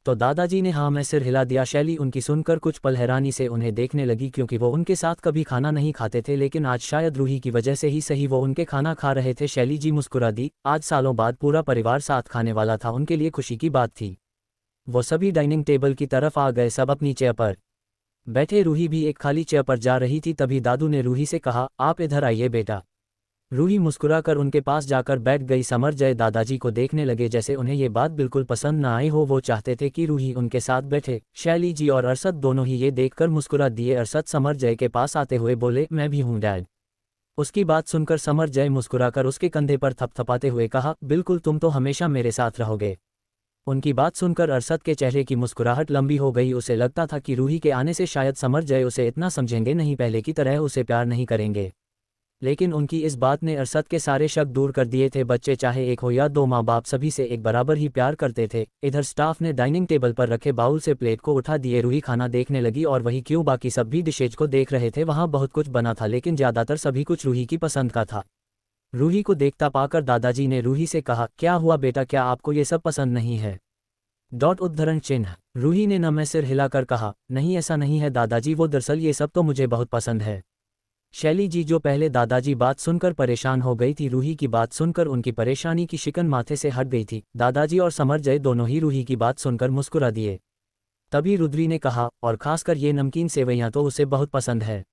तो दादाजी ने हाँ में सिर हिला दिया। शैली उनकी सुनकर कुछ पल हैरानी से उन्हें देखने लगी, क्योंकि वो उनके साथ कभी खाना नहीं खाते थे, लेकिन आज शायद रूही की वजह से ही सही वो उनके खाना खा रहे थे। शैली जी मुस्कुरा दी। आज सालों बाद पूरा परिवार साथ खाने वाला था, उनके लिए खुशी की बात थी। वो सभी डाइनिंग टेबल की तरफ आ गए, सब अपनी चेयर पर बैठे। रूही भी एक खाली चेयर पर जा रही थी। तभी दादू ने रूही से कहा, आप इधर आइए बेटा। रूही मुस्कुराकर उनके पास जाकर बैठ गई। समरजय दादाजी को देखने लगे जैसे उन्हें ये बात बिल्कुल पसंद न आई हो। वो चाहते थे कि रूही उनके साथ बैठे। शैली जी और अरशद दोनों ही ये देखकर मुस्कुरा दिए। अरशद समरजय के पास आते हुए बोले, मैं भी हूँ डैड। उसकी बात सुनकर समरजय मुस्कुराकर उसके कंधे पर थपथपाते हुए कहा, बिल्कुल, तुम तो हमेशा मेरे साथ रहोगे। उनकी बात सुनकर अरशद के चेहरे की मुस्कुराहट लंबी हो गई। उसे लगता था कि रूही के आने से शायद समरजय उसे इतना समझेंगे नहीं, पहले की तरह उसे प्यार नहीं करेंगे। लेकिन उनकी इस बात ने अरशद के सारे शक दूर कर दिए थे। बच्चे चाहे एक हो या दो, माँ बाप सभी से एक बराबर ही प्यार करते थे। इधर स्टाफ ने डाइनिंग टेबल पर रखे बाउल से प्लेट को उठा दिए। रूही खाना देखने लगी, और वही क्यों बाकी सब भी डिशेज को देख रहे थे। वहाँ बहुत कुछ बना था, लेकिन ज़्यादातर सभी कुछ रूही की पसंद का था। रूही को देखता पाकर दादाजी ने रूही से कहा, क्या हुआ बेटा, क्या आपको ये सब पसंद नहीं है? उद्धरण चिन्ह। रूही ने नम सिर हिलाकर कहा, नहीं ऐसा नहीं है दादाजी, वो दरअसल ये सब तो मुझे बहुत पसंद है। शैली जी जो पहले दादाजी बात सुनकर परेशान हो गई थी, रूही की बात सुनकर उनकी परेशानी की शिकन माथे से हट गई थी। दादाजी और समरजय दोनों ही रूही की बात सुनकर मुस्कुरा दिए। तभी रुद्री ने कहा, और खासकर ये नमकीन सेवैयां तो उसे बहुत पसंद है।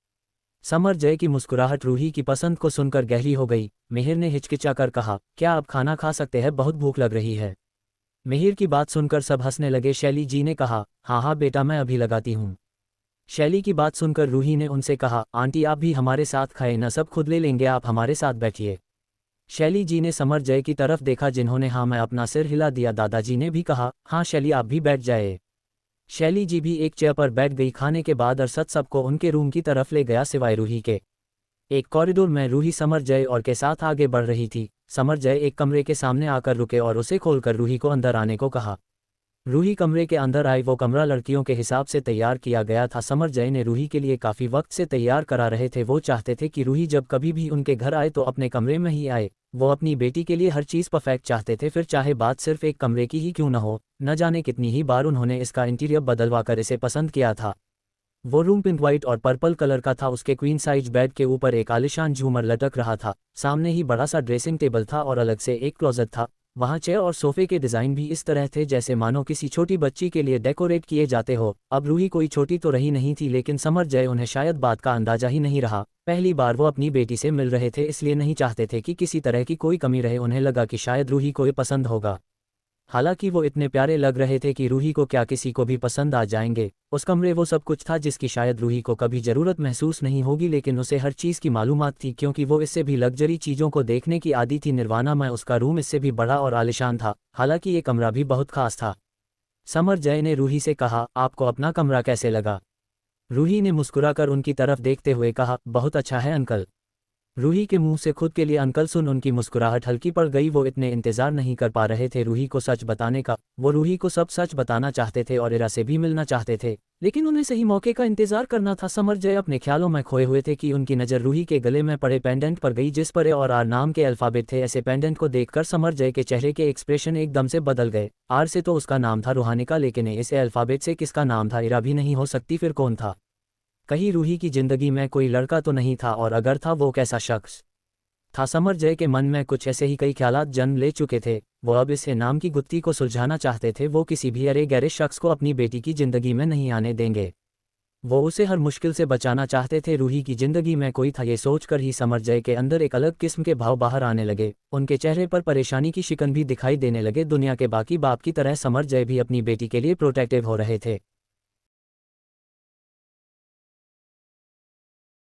समरजय की मुस्कुराहट रूही की पसंद को सुनकर गहरी हो गई। मिहिर ने हिचकिचाकर कहा, क्या आप खाना खा सकते हैं, बहुत भूख लग रही है। मिहिर की बात सुनकर सब हंसने लगे। शैली जी ने कहा, हाँ हाँ बेटा मैं अभी लगाती हूँ। शैली की बात सुनकर रूही ने उनसे कहा, आंटी आप भी हमारे साथ खाए न, सब खुद ले लेंगे, आप हमारे साथ बैठिए। शैली जी ने समरजय की तरफ देखा, जिन्होंने हाँ मैं अपना सिर हिला दिया। दादाजी ने भी कहा, हाँ शैली आप भी बैठ जाए। शैली जी भी एक चेयर पर बैठ गई। खाने के बाद अरशद सबको उनके रूम की तरफ ले गया, सिवाय रूही के। एक कॉरिडोर में रूही समरजय और के साथ आगे बढ़ रही थी। समरजय एक कमरे के सामने आकर रुके और उसे खोलकर रूही को अंदर आने को कहा। रूही कमरे के अंदर आई। वो कमरा लड़कियों के हिसाब से तैयार किया गया था। समरजय ने रूही के लिए काफ़ी वक्त से तैयार करा रहे थे। वो चाहते थे कि रूही जब कभी भी उनके घर आए तो अपने कमरे में ही आए। वो अपनी बेटी के लिए हर चीज़ परफेक्ट चाहते थे, फिर चाहे बात सिर्फ एक कमरे की ही क्यों न हो। न जाने कितनी ही बार उन्होंने इसका इंटीरियर बदलवा कर इसे पसंद किया था। वो रूम पिंक वाइट और पर्पल कलर का था। उसके क्वीन साइज बेड के ऊपर एक आलिशान झूमर लटक रहा था। सामने ही बड़ा सा ड्रेसिंग टेबल था और अलग से एक क्लोजेट था। वहाँ चेयर और सोफे के डिज़ाइन भी इस तरह थे जैसे मानो किसी छोटी बच्ची के लिए डेकोरेट किए जाते हो। अब रूही कोई छोटी तो रही नहीं थी, लेकिन समर जय उन्हें शायद बात का अंदाजा ही नहीं रहा। पहली बार वो अपनी बेटी से मिल रहे थे, इसलिए नहीं चाहते थे कि किसी तरह की कोई कमी रहे। उन्हें लगा कि शायद रूही को ये पसंद होगा। हालांकि वो इतने प्यारे लग रहे थे कि रूही को क्या किसी को भी पसंद आ जाएंगे। उस कमरे वो सब कुछ था जिसकी शायद रूही को कभी ज़रूरत महसूस नहीं होगी, लेकिन उसे हर चीज़ की मालूमात थी क्योंकि वो इससे भी लग्जरी चीज़ों को देखने की आदी थी। निर्वाणा में उसका रूम इससे भी बड़ा और आलिशान था, हालांकि ये कमरा भी बहुत खास था। समर जय ने रूही से कहा, आपको अपना कमरा कैसे लगा? रूही ने मुस्कुराकर उनकी तरफ देखते हुए कहा, बहुत अच्छा है अंकल। रूही के मुंह से खुद के लिए अंकल सुन उनकी मुस्कुराहट हल्की पड़ गई। वो इतने इंतजार नहीं कर पा रहे थे रूही को सच बताने का। वो रूही को सब सच बताना चाहते थे और इरा से भी मिलना चाहते थे, लेकिन उन्हें सही मौके का इंतजार करना था। समर जय अपने ख्यालों में खोए हुए थे कि उनकी नज़र रूही के गले में पड़े पेंडेंट पर गई जिस पर ए और आर नाम के अल्फाबेट थे। ऐसे पेंडेंट को देखकर समर जय के चेहरे के एक्सप्रेशन एकदम से बदल गए। आर से तो उसका नाम था रूहानी का, लेकिन इस अल्फाबेट से किसका नाम था? इरा भी नहीं हो सकती, फिर कौन था? कहीं रूही की जिंदगी में कोई लड़का तो नहीं था, और अगर था वो कैसा शख्स था? समर जय के मन में कुछ ऐसे ही कई ख्यालात जन्म ले चुके थे। वो अब इस नाम की गुत्थी को सुलझाना चाहते थे। वो किसी भी अरे गहरे शख्स को अपनी बेटी की जिंदगी में नहीं आने देंगे। वो उसे हर मुश्किल से बचाना चाहते थे। रूही की जिंदगी में कोई था, ये सोचकर ही समर जय के अंदर एक अलग किस्म के भाव बाहर आने लगे। उनके चेहरे पर परेशानी की शिकन भी दिखाई देने लगे। दुनिया के बाकी बाप की तरह समर जय भी अपनी बेटी के लिए प्रोटेक्टिव हो रहे थे।